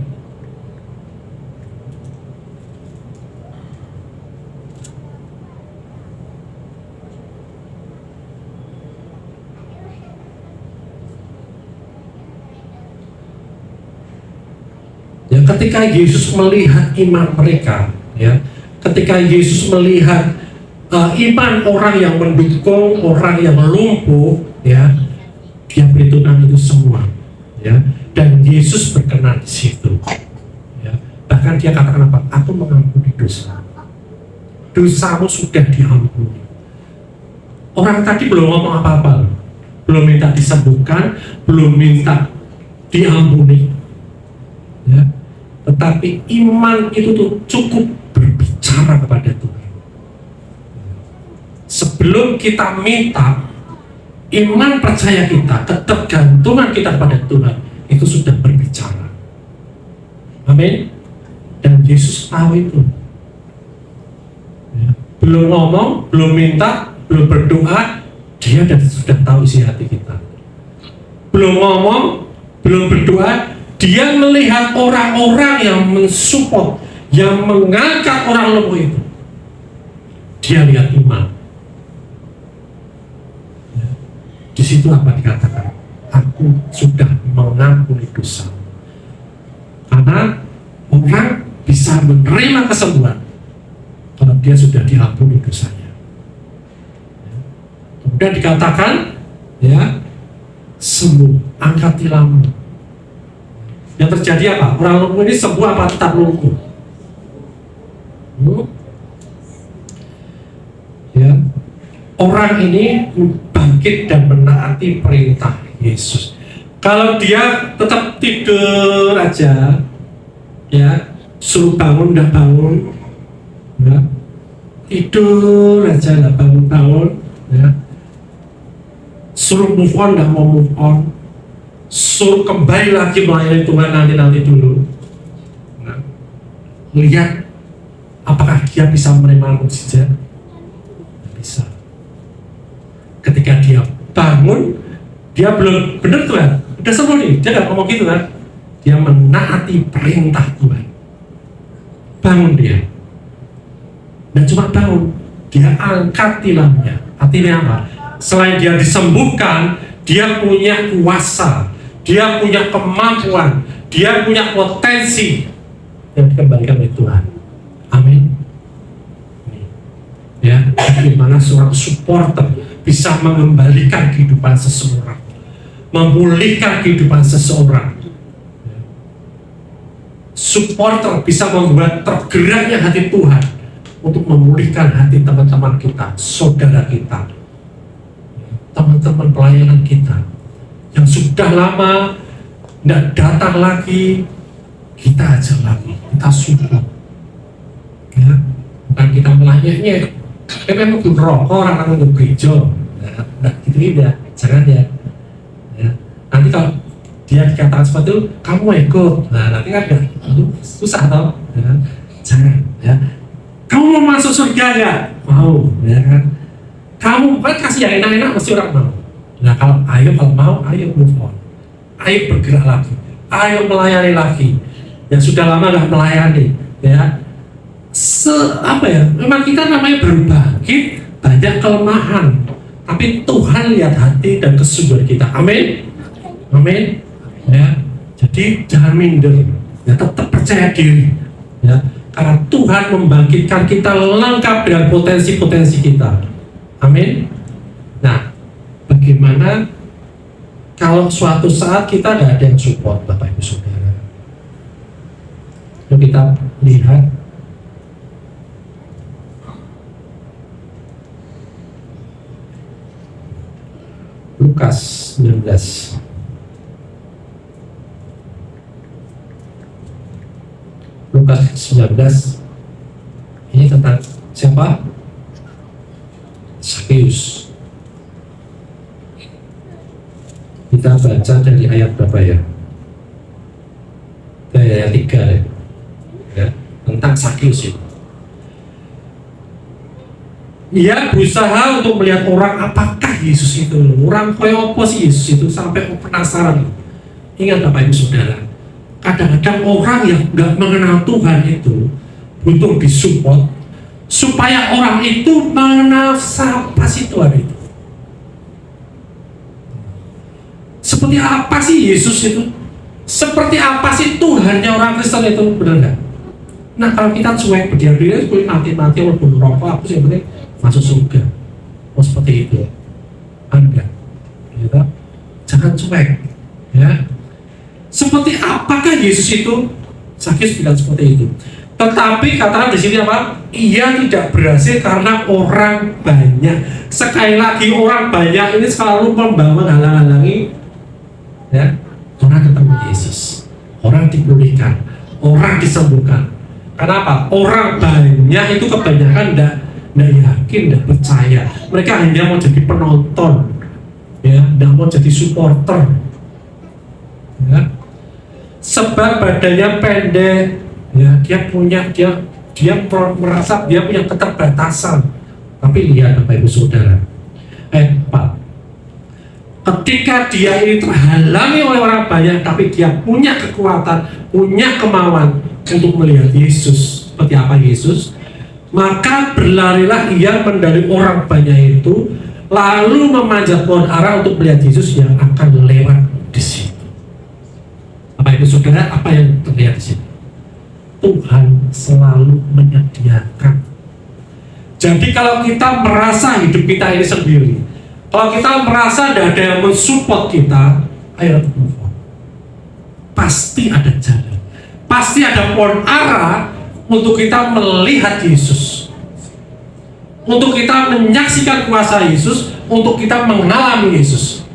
Ya, ketika Yesus melihat iman mereka, ya, ketika Yesus melihat iman orang yang mendukung, orang yang lumpuh, ya, Dia perhitungkan itu semua, ya, dan Yesus berkenan di situ, ya. Bahkan Dia katakan apa? Aku mengampuni dosa, dosamu sudah diampuni. Orang tadi belum ngomong apa-apa, belum minta disembuhkan, belum minta diampuni, ya. Tetapi iman itu tuh cukup berbicara kepada Tuhan. Sebelum kita minta, iman percaya kita, ketergantungan kita pada Tuhan itu sudah berbicara. Amin. Dan Yesus tahu itu. Ya. Belum ngomong, belum minta, belum berdoa, Dia sudah tahu isi hati kita. Belum ngomong, belum berdoa, Dia melihat orang-orang yang mensupport, yang mengangkat orang lumpuh itu. Dia lihat iman. Ya. Di situ apa dikatakan? Aku sudah mengampuni dosa. Karena orang bisa menerima kesembuhan kalau dia sudah diampuni dosanya. Ya. Kemudian dikatakan, ya, sembuh, angkat tilammu. Yang terjadi apa? Orang lumpuh ini sembuh apa tetap lumpuh? Ya, orang ini bangkit dan menaati perintah Yesus. Kalau dia tetap tidur aja, ya, suruh bangun nggak bangun, ya, tidur aja nggak bangun-bangun, ya, suruh move on nggak mau move on, suruh kembali lagi melayani Tuhan nanti dulu. Nah, lihat apakah dia bisa menerima mukjizat? Bisa. Ketika dia bangun, dia belum benar Tuhan, udah sembuh nih, dia nggak ngomong gitu kan? Dia menaati perintah Tuhan. Bangun dia. Dan cuma bangun, dia angkat tilamnya. Artinya apa? Selain dia disembuhkan, dia punya kuasa, dia punya kemampuan, dia punya potensi yang dikembalikan oleh Tuhan. Amin. Ya, bagaimana seorang supporter bisa mengembalikan kehidupan seseorang, memulihkan kehidupan seseorang. Supporter bisa membuat tergeraknya hati Tuhan untuk memulihkan hati teman-teman kita, saudara kita, teman-teman pelayanan kita yang sudah lama tidak datang lagi. Kita ajak lagi, kita support, ya, bukan kita melayani. Memang itu rokok orang untuk gereja, nah gitu ya, jangan ya. Nanti kalau dia dikatakan seperti itu, kamu ikut, nah nanti kan susah tau, ya. Jangan, ya. Kamu mau masuk surga ya? Mau, ya kan? Kamu kan kasih yang enak-enak mesti orang mau. Nah kalau mau, ayo move on, ayo bergerak lagi, ayo melayani lagi. Yang sudah lama nggak melayani, ya. Memang kita namanya baru bangkit, banyak kelemahan, tapi Tuhan lihat hati dan kesungguhan kita. Amin, amin. Ya, jadi jangan minder, ya, tetap percaya diri, ya, karena Tuhan membangkitkan kita lengkap dengan potensi-potensi kita. Amin. Nah, bagaimana kalau suatu saat kita nggak ada yang support, Bapak Ibu Saudara? Lalu kita lihat Lukas 19. Lukas 19 ini tentang siapa? Sakeus. Kita baca dari ayat berapa ya? Dari ayat 3 ya, tentang Sakeus itu. Ia berusaha untuk melihat orang, apakah Yesus itu, orang kayak apa sih Yesus itu, sampai penasaran. Ingat Bapak Ibu Saudara, kadang-kadang orang yang nggak mengenal Tuhan itu butuh disupport supaya orang itu mengenal siapa sih Tuhan itu. Seperti apa sih Yesus itu? Seperti apa sih Tuhannya orang Kristen itu, benar nggak? Nah kalau kita cuek berdiam-diam, mati-mati walaupun rokok, aku sih yang penting masuk surga. Oh seperti itu, Anda, ya, jangan cuek, ya. Seperti apakah Yesus itu? Sakeus bilang seperti itu. Tetapi katakan di sini apa? Ia tidak berhasil karena orang banyak. Sekali lagi orang banyak ini selalu menghalang-halangi, ya, orang ketemu Yesus, orang dipulihkan, orang disembuhkan. Kenapa? Orang banyak itu kebanyakan tidak yakin, tidak percaya. Mereka hanya mau jadi penonton, ya, tidak mau jadi supporter, ya. Sebab badannya pendek, ya, dia merasa dia punya keterbatasan. Tapi lihat Bapak Ibu Saudara, 4. Ketika dia ini terhalangi oleh orang banyak, tapi dia punya kekuatan, punya kemauan untuk melihat Yesus. Seperti apa Yesus? Maka berlarilah ia mendahului orang banyak itu, lalu memanjat pohon ara untuk melihat Yesus yang akan lewat di situ. Bapak Ibu Saudara, apa yang terlihat di sini? Tuhan selalu menyediakan. Jadi kalau kita merasa hidup kita ini sendiri, kalau kita merasa tidak ada yang mensupport kita, ayo move on. Pasti ada jalan, pasti ada pohon ara untuk kita melihat Yesus, untuk kita menyaksikan kuasa Yesus, untuk kita mengalami Yesus,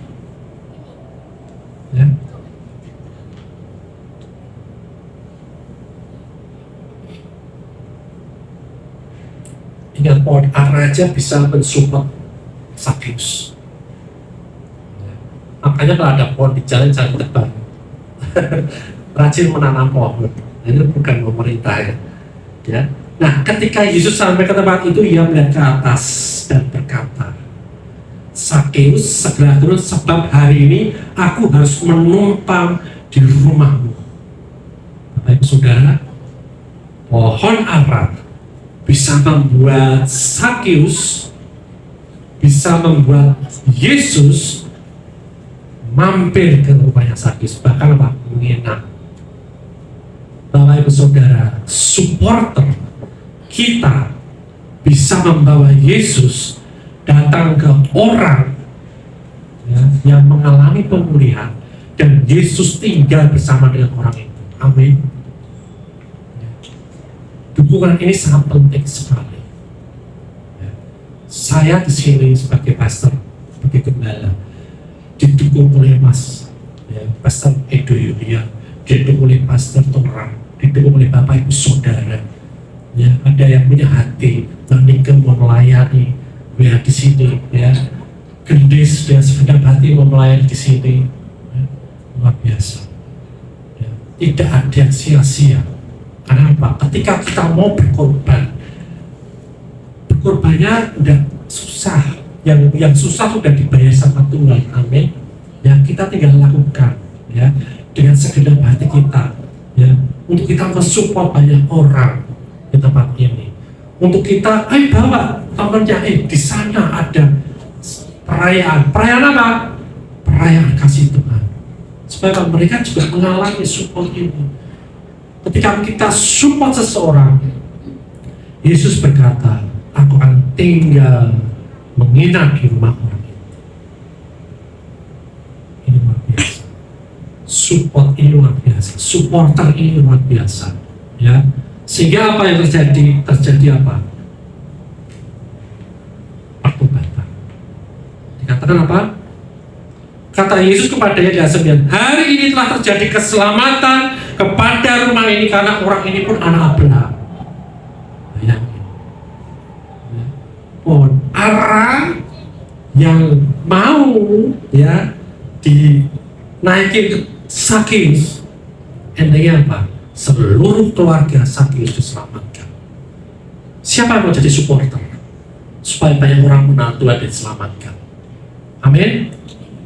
ya. Ingat, pohon ara aja bisa mensupport Sakeus. Makanya kalau ada pohon di jalan jangan tebang. Rajin menanam pohon. Ini bukan pemerintah, ya. Nah, ketika Yesus sampai ke tempat itu, ia melihat ke atas dan berkata, Sakeus, segera turun, sebab hari ini aku harus menumpang di rumahmu. Bapak Ibu Saudara, pohon ara bisa membuat Sakeus, bisa membuat Yesus mampir ke rumahnya Sakius, bahkan apa? Menginap. Bapak Ibu Saudara, supporter kita bisa membawa Yesus datang ke orang ya, yang mengalami pemulihan, dan Yesus tinggal bersama dengan orang itu. Amin. Dukungan ini sangat penting sekali. Ya. Saya di sini sebagai pastor, sebagai gembala, didukung oleh Pastor Edo Yulia, didukung oleh Pastor Torang, didukung oleh Bapak Ibu Saudara. Ya, ada yang punya hati, menikah mau melayani, ya di sini, ya. Gendis dan segenap hati mau melayani di sini, ya. Luar biasa. Ya. Tidak ada yang sia-sia. Karena apa? Ketika kita mau berkorban, berkorbannya udah susah. Yang susah sudah dibayar sama Tuhan. Amin. Ya, kita tinggal lakukan ya dengan segenap hati kita ya, untuk kita mensupport banyak orang di tempat ini. Untuk kita bawa temannya, di sana ada perayaan apa? Perayaan kasih Tuhan. Supaya mereka juga mengalami support ini. Ketika kita support seseorang, Yesus berkata, aku akan tinggal menginap di rumah orang itu. Ini luar biasa. Support ini luar biasa. Supporter ini luar biasa. Ya. Sehingga apa yang terjadi? Terjadi apa? Pertobatan. Dikatakan apa? Kata Yesus kepadanya di ayat 9, hari ini telah terjadi keselamatan kepada rumah ini karena orang ini pun anak Abraham. Bayangin. Orang yang mau ya dinaikin ke Sakius, endingnya apa? Seluruh keluarga Sakius diselamatkan. Siapa yang mau jadi supporter supaya banyak orang mengenal Tuhan dan diselamatkan? Amin.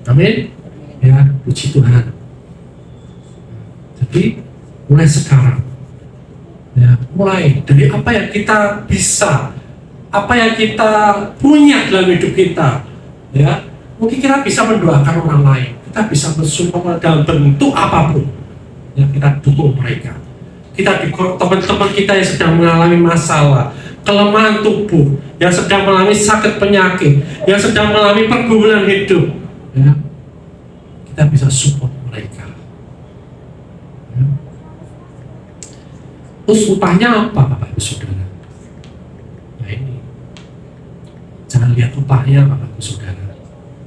Amin. Ya, puji Tuhan. Jadi mulai sekarang, ya, mulai dari apa yang kita bisa, apa yang kita punya dalam hidup kita, ya, mungkin kita bisa mendoakan orang lain, kita bisa mensupport dalam bentuk apapun, ya, kita dukung mereka. Kita dukung teman-teman kita yang sedang mengalami masalah, kelemahan tubuh, yang sedang mengalami sakit penyakit, yang sedang mengalami pergumulan hidup, ya, kita bisa support mereka. Ya. Terus upahnya apa, Bapak Ibu Saudara? Nah ini, jangan lihat upahnya, Bapak Ibu Saudara,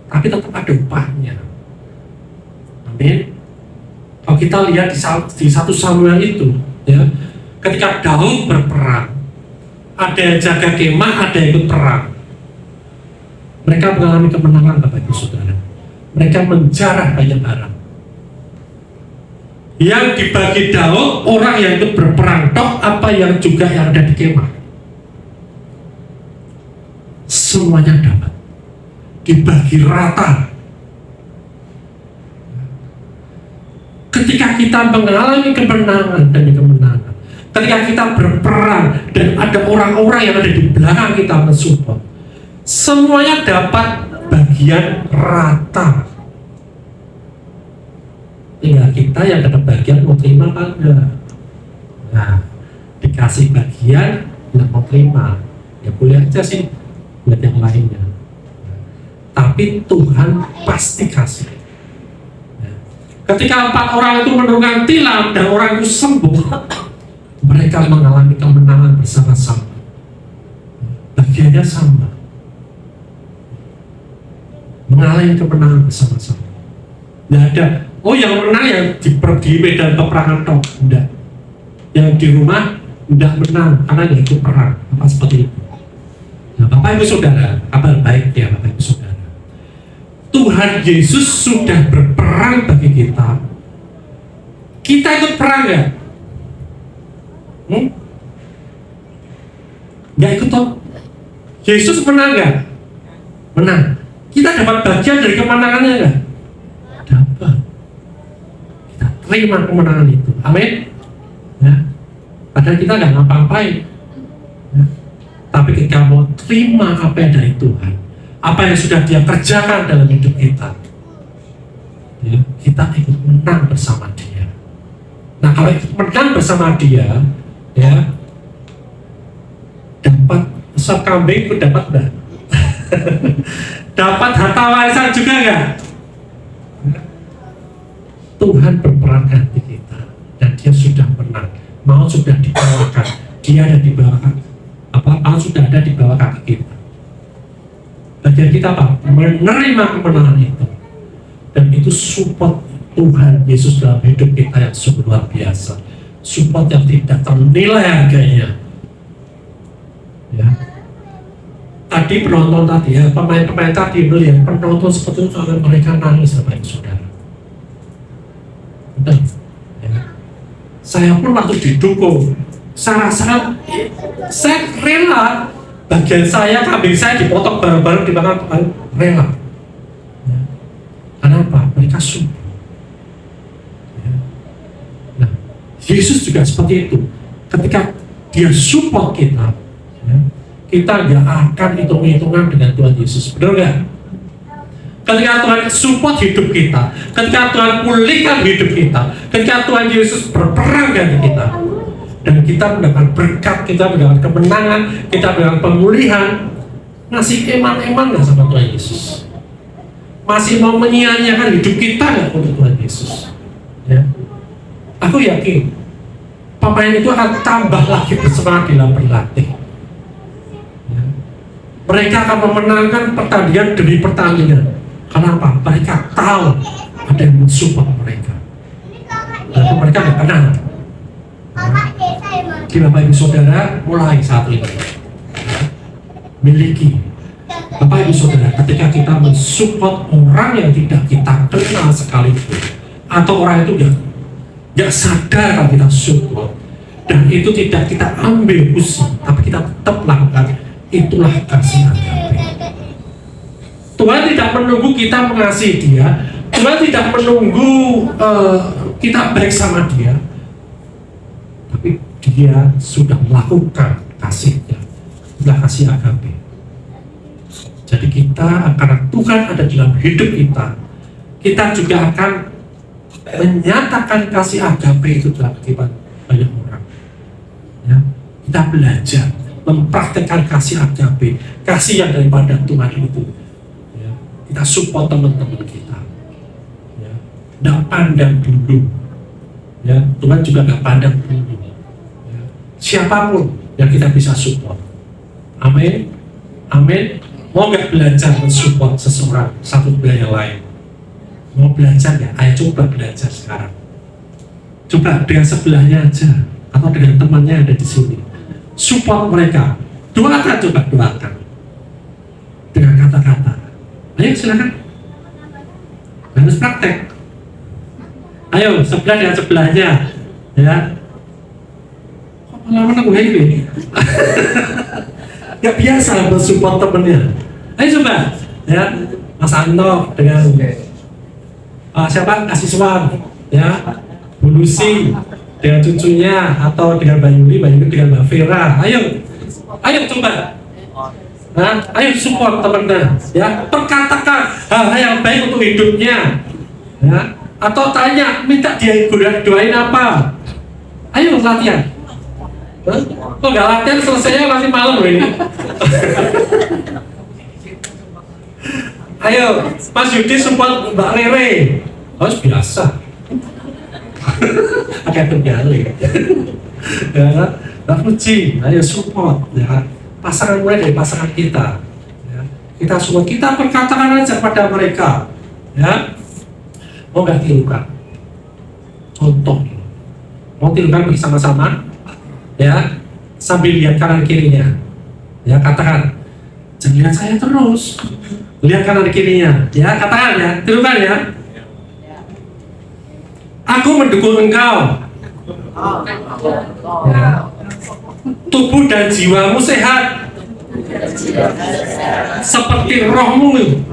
tapi tetap ada upahnya. Amin. Kalau kita lihat di 1 Samuel itu, ya, ketika Daud berperang, ada yang jaga kemah, ada yang ikut perang. Mereka mengalami kemenangan, Bapak Ibu Saudara. Mereka menjarah banyak barang. Yang dibagi Daud, orang yang ikut berperang tok, apa yang juga yang ada di kemah. Semuanya dapat. Dibagi rata. Ketika kita mengalami kemenangan demi kemenangan, ketika kita berperang dan ada orang-orang yang ada di belakang kita mensupport, semuanya dapat bagian rata. Tinggal kita yang dapat bagian mau terima apa enggak. Nah, dikasih bagian nggak mau terima, ya boleh aja sih buat yang lainnya. Tapi Tuhan pasti kasih. Ketika 4 orang itu menurunkan tilam dan orang itu sembuh, mereka mengalami kemenangan bersama-sama. Bagiannya sama. Mengalami kemenangan bersama-sama. Tidak ada, yang menang yang di medan peperangan toh. Tidak. Yang di rumah tidak menang karena dia ikut perang. Apa seperti itu? Nah, Bapak Ibu Saudara, kabar baik ya Bapak Ibu Saudara. Tuhan Yesus sudah berperang bagi kita. Kita ikut perang nggak? Nggak ikut toh? Yesus menang nggak? Menang. Kita dapat bagian dari kemenangannya nggak? Dapat. Kita terima kemenangan itu. Amin. Ya. Padahal kita nggak ngapa-ngapain. Ya. Tapi kita mau terima apa yang dari Tuhan, apa yang sudah Dia kerjakan dalam hidup kita, ya, kita ikut menang bersama Dia. Nah, kalau ikut menang bersama Dia, ya, dapat sop kambing, itu dapat enggak? Dapat harta warisan juga enggak? Tuhan berperan ganti kita, dan Dia sudah menang. Maut sudah dikalahkan, Dia ada di bawah maut sudah ada di bawah kaki kita. Bagian kita apa? Menerima kemenangan itu, dan itu support Tuhan Yesus dalam hidup kita yang sungguh luar biasa, support yang tidak ternilai harganya. Ya. Tadi penonton tadi, ya, pemain-pemain tadi melihat penonton seperti itu, sampai mereka nangis, Bapak Ibu Saudara. Betul. Ya. Saya pun waktu didukung, saya rasakan, saya rela bagian saya, kambing saya dipotong bareng-bareng di belakang Tuhan, rela. Ya. Kenapa? Mereka support. Ya. Nah, Yesus juga seperti itu. Ketika Dia support kita, ya, kita nggak akan hitung-hitungan dengan Tuhan Yesus, benar nggak? Ketika Tuhan support hidup kita, ketika Tuhan pulihkan hidup kita, ketika Tuhan Yesus berperang ganti kita, dan kita mendapat berkat, kita mendapat kemenangan, kita mendapat pemulihan, masih eman-eman nggak sama Tuhan Yesus? Masih mau menyia-nyiakan hidup kita nggak untuk Tuhan Yesus? Ya. Aku yakin pemain itu akan tambah lagi bersemangat dalam berlatih. Ya. Mereka akan memenangkan pertandingan demi pertandingan. Kenapa? Mereka tahu ada yang mensupport mereka. Dan mereka nggak kenal. Jadi Bapak Ibu Saudara, mulai saat ini miliki Bapak Ibu Saudara, ketika kita mensupport orang yang tidak kita kenal sekalipun, atau orang itu nggak sadar kalau kita support, dan itu tidak kita ambil pusing, tapi kita tetap lakukan, itulah kasih agape. Tuhan tidak menunggu kita mengasihi Dia, Tuhan tidak menunggu kita baik sama Dia, tapi Dia sudah melakukan kasih-Nya, sudah kasih agape. Jadi kita, karena Tuhan ada dalam hidup kita, kita juga akan menyatakan kasih agape itu dalam kehidupan banyak orang. Ya, kita belajar mempraktekkan kasih agape, kasih yang daripada Tuhan itu. Ya, kita support teman-teman kita. Ya, nggak pandang dulu. Ya, Tuhan juga nggak pandang dulu. Ya, siapapun yang kita bisa support. Amin. Amin. Mau nggak belajar mensupport seseorang satu yang lain? Mau belajar ya? Ayo coba belajar sekarang. Coba dengan sebelahnya aja, atau dengan temannya ada di sini. Support mereka. Doakan, coba doakan. Dengan kata-kata. Ayo silakan. Harus praktek. Ayo sebelah dengan sebelahnya, ya. Kok malah menunggu ini? Gak biasa mensupport temennya. Ayo coba, ya, Mas Anto dengan siapa? Asiswa, ya, Bu Lucy dengan cucunya, atau dengan Mbak Yuli dengan Mbak Vera. Ayo coba. Nah, ayo support temennya, ya. Perkatakan hal yang baik untuk hidupnya, ya. Atau tanya, minta dia doain apa. Ayo latihan. Kok nggak latihan, selesainya masih malam ini. Ayo, Mas Yudi support Mbak Rere. Harus biasa. Agak tergali. Ya, Mbak Fuji, ayo support. Ya, pasangan mulai dari pasangan kita. Ya, kita support, kita perkatakan aja pada mereka. Ya, mau nggak tirukan? Contoh, mau tirukan bersama-sama? Ya, sambil lihat kanan kirinya, ya, katakan, jangan lihat saya terus, lihat kanan kirinya, ya, katakan, ya, tirukan, ya. Aku mendukung engkau, ya. Tubuh dan jiwamu sehat seperti rohmu.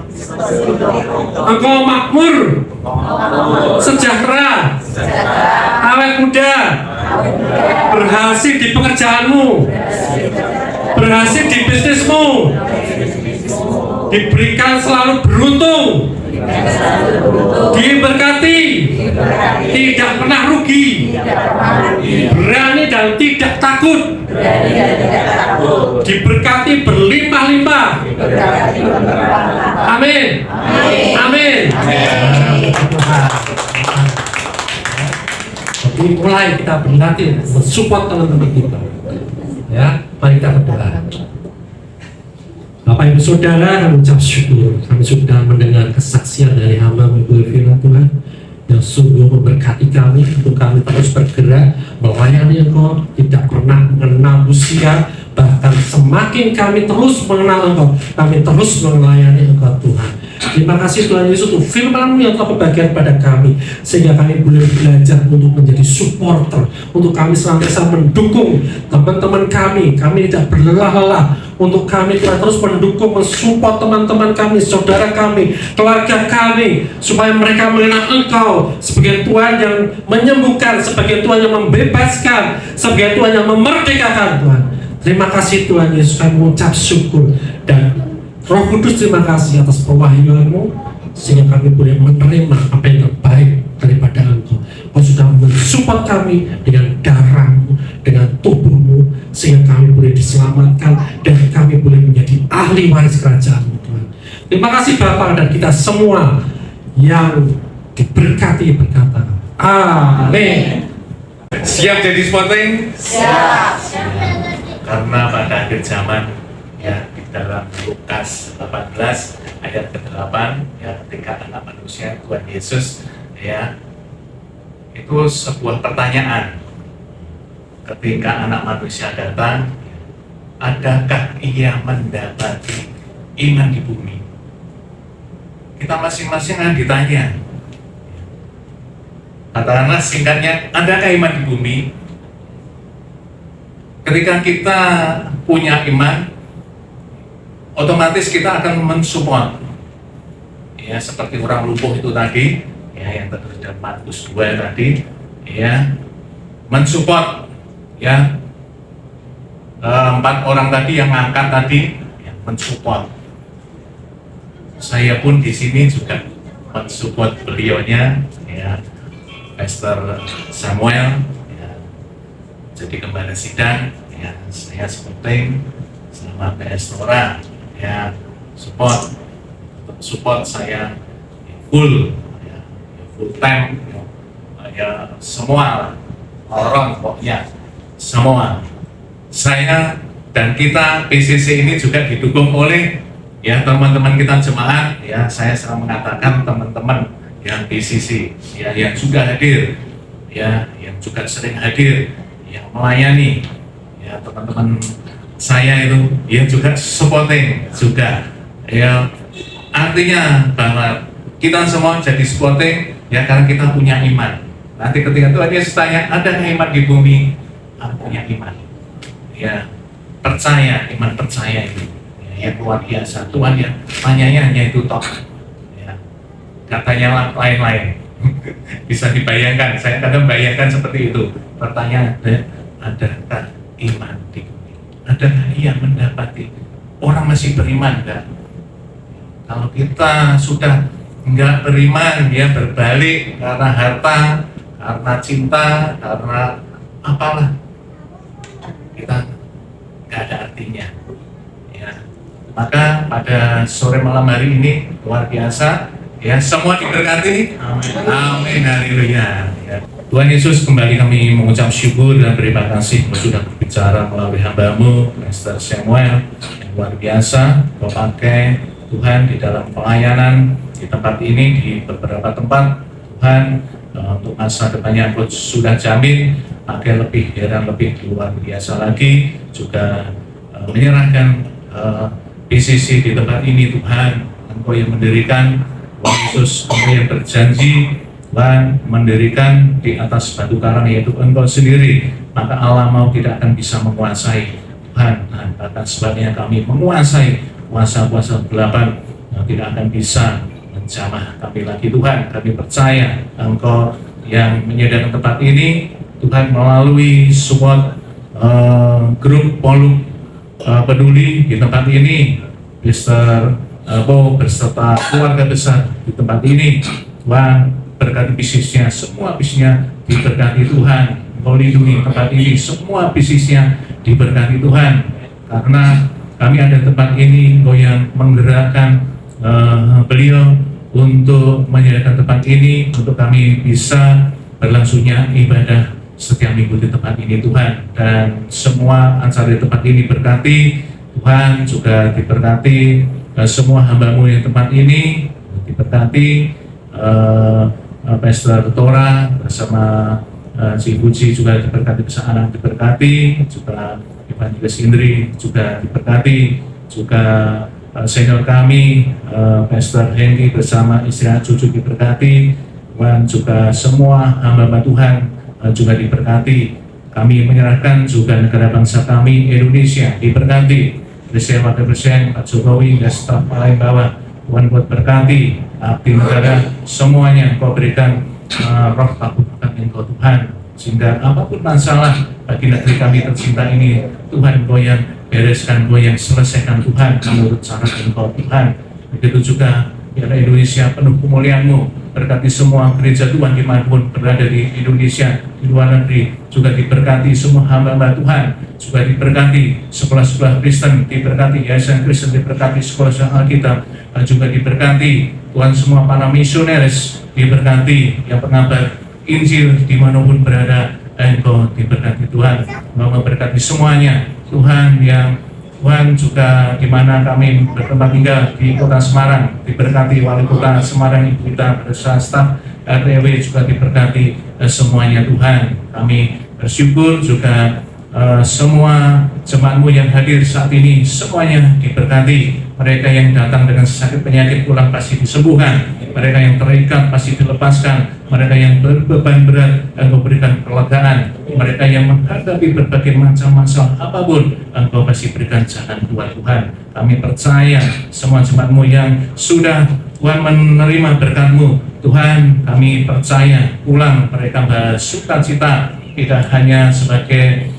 Engkau makmur, sejahtera, awet muda, berhasil di pekerjaanmu, berhasil di bisnismu, diberikan selalu beruntung, diberkati, tidak pernah rugi, berani dan tidak takut, diberkati berlimpah-limpah. Amin. Amin. Jadi mulai kita berlatih mensupport teman-teman kita. Ya, mari kita berdoa. Bapak Ibu Saudara, kami ucap syukur kami sudah mendengar kesaksian dari hamba-Mu Ibu Firman Tuhan yang sungguh memberkati kami untuk kami terus bergerak melayani Engkau, tidak pernah mengenal usia, bahkan semakin kami terus mengenal Engkau, kami terus melayani Engkau Tuhan. Terima kasih Tuhan Yesus untuk firman-Mu yang telah berbagian pada kami, sehingga kami boleh belajar untuk menjadi supporter, untuk kami senantiasa mendukung teman-teman kami tidak berlelah-lelah, untuk kami Tuhan terus mendukung, mensupport teman-teman kami, saudara kami, keluarga kami, supaya mereka mengenal Engkau sebagai Tuhan yang menyembuhkan, sebagai Tuhan yang membebaskan, sebagai Tuhan yang memerdekakan Tuhan. Terima kasih Tuhan Yesus, kami mengucap syukur, dan Roh Kudus terima kasih atas pewahyuan-Mu, sehingga kami boleh menerima apa yang terbaik daripada Engkau. Kau sudah mensupport kami dengan darah-Mu, dengan tubuh-Mu, sehingga kami boleh diselamatkan dan kami boleh menjadi ahli waris kerajaan-Mu Tuhan. Terima kasih Bapa, dan kita semua yang diberkati berkata amin. Siap jadi spotting? Siap. Karena pada akhir zaman, ya, di dalam Lukas 18 ayat ke-8, ya, ketika anak manusia Tuhan Yesus, ya, itu sebuah pertanyaan. Ketika anak manusia datang, adakah ia mendapati iman di bumi? Kita masing-masing akan ditanya. Katakanlah singkatnya, adakah iman di bumi? Ketika kita punya iman, otomatis kita akan mensupport, ya, seperti orang lumpuh itu tadi, ya, yang tertulis dalam Markus 2 tadi, ya, mensupport, ya, 4 orang tadi yang ngangkat tadi, ya, mensupport. Saya pun di sini juga mensupport beliaunya, ya, Pastor Samuel, ya, jadi gembala sidang, ya, saya supporting sama PS Nora, ya, support saya full, ya, full time, ya, semua orang pokoknya semua. Saya dan kita PCC ini juga didukung oleh, ya, teman-teman kita jemaat, ya, saya selalu mengatakan teman-teman yang PCC, ya, yang juga hadir, ya, yang juga sering hadir, yang melayani, ya, teman-teman saya itu, ya, juga supporting juga, ya, artinya bahwa kita semua jadi supporting, ya, karena kita punya iman. Nanti ketika Tuhan Yesus tanya, ada iman di bumi? Aku punya iman, ya, percaya, iman percaya itu, ya, yang luar biasa. Tuhan yang tanyanya hanya itu toh, ya, katanya lain-lain. Bisa dibayangkan, saya kadang bayangkan seperti itu. Pertanyaan, adakah iman di bumi? Adakah ia mendapati? Orang masih beriman enggak? Kalau kita sudah enggak beriman, dia berbalik karena harta, karena cinta, karena apalah, kita enggak ada artinya, ya. Maka pada sore malam hari ini luar biasa, ya, semua diberkati. Amin. Haleluya. Ya. Tuhan Yesus, kembali kami mengucap syukur dan berterima kasih sudah berbicara melalui hamba-Mu Pastor Samuel yang luar biasa. Kau pakai Tuhan di dalam pelayanan di tempat ini, di beberapa tempat Tuhan, untuk masa depannya Engkau sudah jamin, pakai lebih dan lebih luar biasa lagi, juga menyerahkan PCC di tempat ini. Tuhan, Engkau yang mendirikan, Tuhan Yesus, Engkau yang berjanji, Tuhan, mendirikan di atas batu karang, yaitu Engkau sendiri, maka Allah mau tidak akan bisa menguasai Tuhan. Nah, bahkan sebabnya kami menguasai kuasa-kuasa gelapan yang tidak akan bisa menjamah kami lagi. Tuhan, kami percaya Engkau yang menyediakan tempat ini, Tuhan, melalui support grup Poluk peduli di tempat ini, Pastor Bo beserta keluarga besar di tempat ini. Tuhan berkati bisnisnya, semua bisnisnya diberkati Tuhan. Engkau lindungi tempat ini, semua bisnisnya diberkati Tuhan. Karena kami ada tempat ini, Engkau yang menggerakkan beliau untuk menyediakan tempat ini untuk kami bisa berlangsungnya ibadah setiap minggu di tempat ini Tuhan. Dan semua acara di tempat ini berkati Tuhan, juga diberkati semua hamba-Mu yang tempat ini, diberkati Pastor Tora bersama si Puji juga diberkati, besar anak diberkati, juga Evangelis Indri juga diberkati, juga senior kami Pastor Henry bersama istri cucu diberkati, dan juga semua hamba Tuhan juga diberkati. Kami menyerahkan juga negara bangsa kami Indonesia diberkati. Presiden Wakil Presiden Pak Jokowi dan staf paling bawah, Tuhan buat berkati abdi negara semuanya. Engkau berikan roh takut-takut Engkau Tuhan, sehingga apapun masalah bagi negeri kami tercinta ini, Tuhan Engkau yang bereskan, Engkau yang selesaikan Tuhan menurut cara Engkau Tuhan. Begitu juga biarlah Indonesia penuh kemuliaan-Mu. Berkati semua gereja Tuhan dimanapun berada di Indonesia, di luar negeri, juga diberkati semua hamba-hamba Tuhan, juga diberkati sekolah-sekolah Kristen, diberkati yayasan Kristen, diberkati sekolah Alkitab, juga diberkati Tuhan semua para misionaris, diberkati yang pengabar Injil dimanapun berada. Engkau diberkati Tuhan, memberkati semuanya Tuhan. Yang Tuhan juga di mana kami bertempat tinggal di Kota Semarang, diberkati Wali Kota Semarang, Ibu kita bersama staf RTW juga diberkati semuanya Tuhan. Kami bersyukur juga semua jemaat-Mu yang hadir saat ini semuanya diberkati. Mereka yang datang dengan sakit penyakit pulang pasti disembuhkan, mereka yang terikat pasti dilepaskan, mereka yang berbeban berat Engkau berikan kelegaan, mereka yang menghadapi berbagai macam masalah apapun Engkau pasti berikan jalan keluar Tuhan. Kami percaya semua jemaat-Mu yang sudah Tuhan menerima berkat-Mu Tuhan, kami percaya pulang mereka bersukacita, tidak hanya sebagai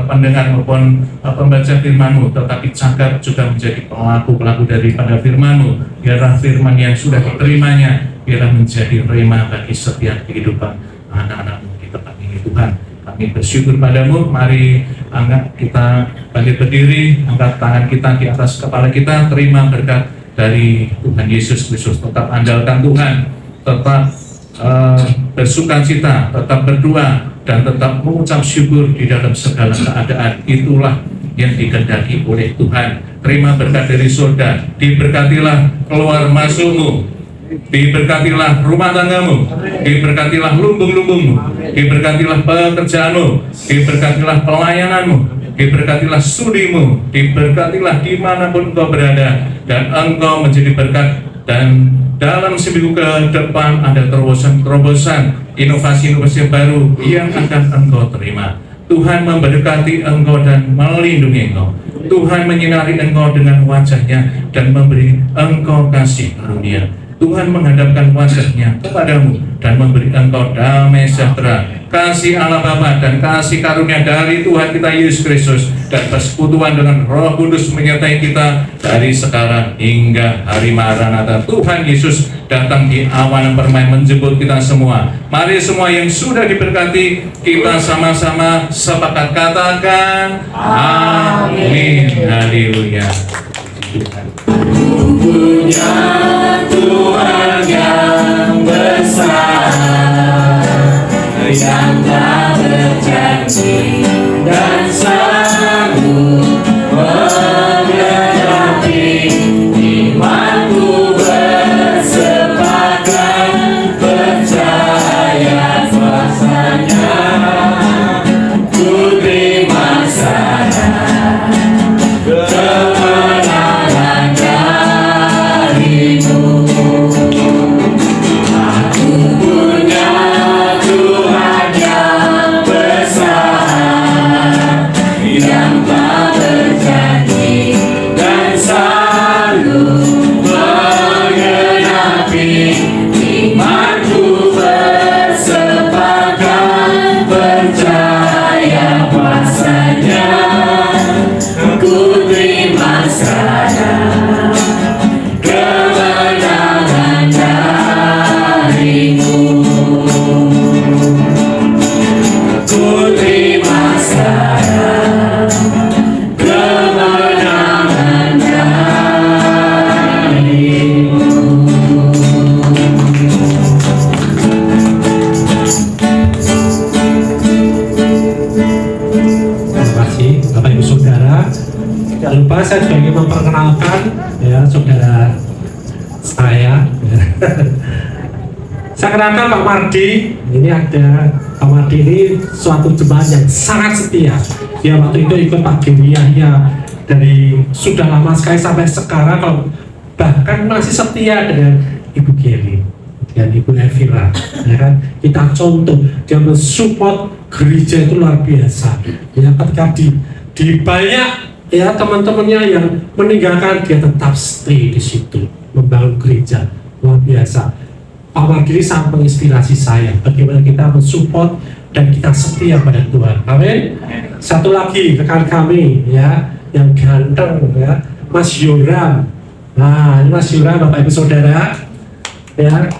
pendengar maupun pembaca firman-Mu, tetapi cakap juga menjadi pelaku-pelaku daripada firman-Mu. Biarlah firman yang sudah diterimanya, biarlah menjadi rema bagi setiap kehidupan anak-anak-Mu di tempat ini Tuhan. Kami bersyukur padamu. Mari angkat kita bangkit berdiri, angkat tangan kita di atas kepala kita, terima berkat dari Tuhan Yesus Kristus. Tetap andalkan Tuhan, tetap bersukacita, tetap berdoa, dan tetap mengucap syukur di dalam segala keadaan. Itulah yang dikehendaki oleh Tuhan. Terima berkat dari surga, diberkatilah keluar masukmu, diberkatilah rumah tanggamu, diberkatilah lumbung-lumbungmu, diberkatilah pekerjaanmu, diberkatilah pelayananmu, diberkatilah studimu, diberkatilah dimanapun engkau berada, dan engkau menjadi berkat. Dan dalam seminggu ke depan ada terobosan-terobosan, inovasi-inovasi baru yang akan engkau terima. Tuhan memberkati engkau dan melindungi engkau. Tuhan menyinari engkau dengan wajahnya dan memberi engkau kasih karunia. Tuhan menghadapkan wajahnya kepadamu dan memberi engkau damai sejahtera, kasih Allah Bapa dan kasih karunia dari Tuhan kita Yesus Kristus, dan persekutuan dengan Roh Kudus menyertai kita dari sekarang hingga hari Maranatha. Tuhan Yesus datang di awan permai menjemput kita semua. Mari semua yang sudah diberkati, kita sama-sama sepakat katakan amin. Haleluya. Punya Tuhan yang besar, yang tak berjanji dan sanggup menggenapi imanku, bersepakat percaya kuasanya, ku terima kemenangan darimu. saya. Saya kenalkan Pak Mardi. Ini ada Pak Mardi, ini suatu jemaat yang sangat setia. Dia waktu itu ikut Pak Giri Yahya dari sudah lama sekali sampai sekarang, kalau bahkan masih setia dengan Ibu Giri dan Ibu Elvira, ya kan? Kita contoh, dia mensupport gereja itu luar biasa. Ya, ketika di banyak ya teman-temannya yang meninggalkan, dia tetap stay di situ membangun gereja luar biasa. Pak Mardi sangat menginspirasi saya bagaimana kita mensupport dan kita setia pada Tuhan. Amin. Satu lagi rekan kami ya yang ganteng ya, Mas Yoram. Nah, ini Mas Yoram, Bapak Ibu Saudara ya.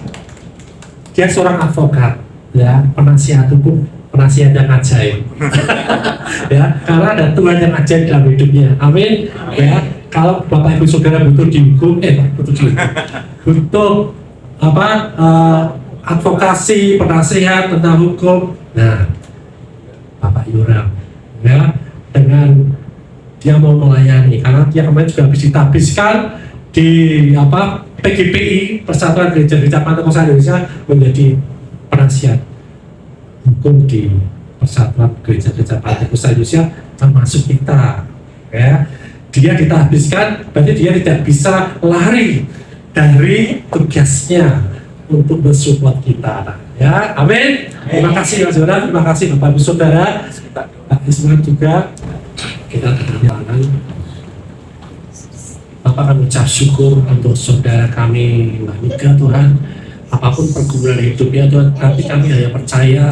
Dia seorang advokat ya, penasihat hukum, penasihat yang ajaib. Ya, karena ada Tuhan yang ajaib dalam hidupnya. Amin. Ya, kalau Bapak Ibu Saudara butuh dihukum, butuh advokasi, penasihat tentang hukum. Nah, Bapak Yoram ya, dengan dia mau melayani, karena dia kemarin juga habis ditabiskan di PGPI, Persatuan Gereja-Gereja Pentakosta Indonesia, menjadi penasihat hukum di Persatuan Gereja-Gereja Pentakosta Indonesia, termasuk kita ya. Dia kita habiskan, berarti dia tidak bisa lari dari tugasnya untuk mensupport kita ya. Amin. Terima kasih Mas Saudara, terima kasih Bapak Ibu Saudara, Pak Ismail juga. Kita kedatangan, Bapak akan ucap syukur untuk saudara kami Mbak Nika, Tuhan. Apapun pergumulan hidupnya Tuhan, tapi kami hanya percaya,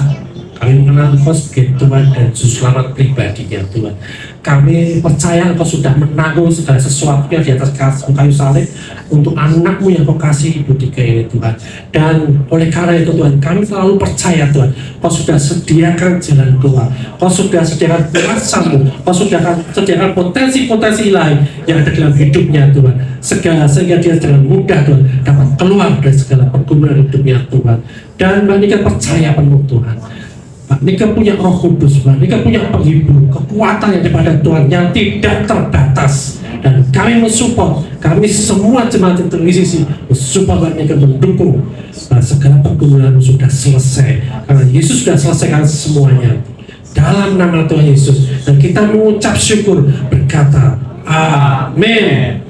kami mengenal Engkau sebagai Tuhan dan Juru Selamat pribadinya Tuhan. Kami percaya Engkau sudah menanggung segala sesuatunya di atas kayu salib untuk anak-Mu yang Kau kasih Ibu Tika ini Tuhan. Dan oleh karena itu Tuhan, kami selalu percaya Tuhan, Kau sudah sediakan jalan keluar, Kau sudah sediakan kuasa-Mu, Kau sudah sediakan potensi-potensi lain yang ada dalam hidupnya Tuhan, sehingga dia dengan mudah Tuhan dapat keluar dari segala pergumulan hidupnya Tuhan. Dan Mbak Nika percaya penuh Tuhan, Mbak Nika punya Roh Kudus, Mbak Nika punya penghibur, kekuatan yang daripada Tuhan yang tidak terbatas. Dan kami mensupport, kami semua jemaat yang terisi mensupport Mbak Nika, mendukung segala pergumulan sudah selesai, karena Yesus sudah selesaikan semuanya dalam nama Tuhan Yesus. Dan kita mengucap syukur berkata amin.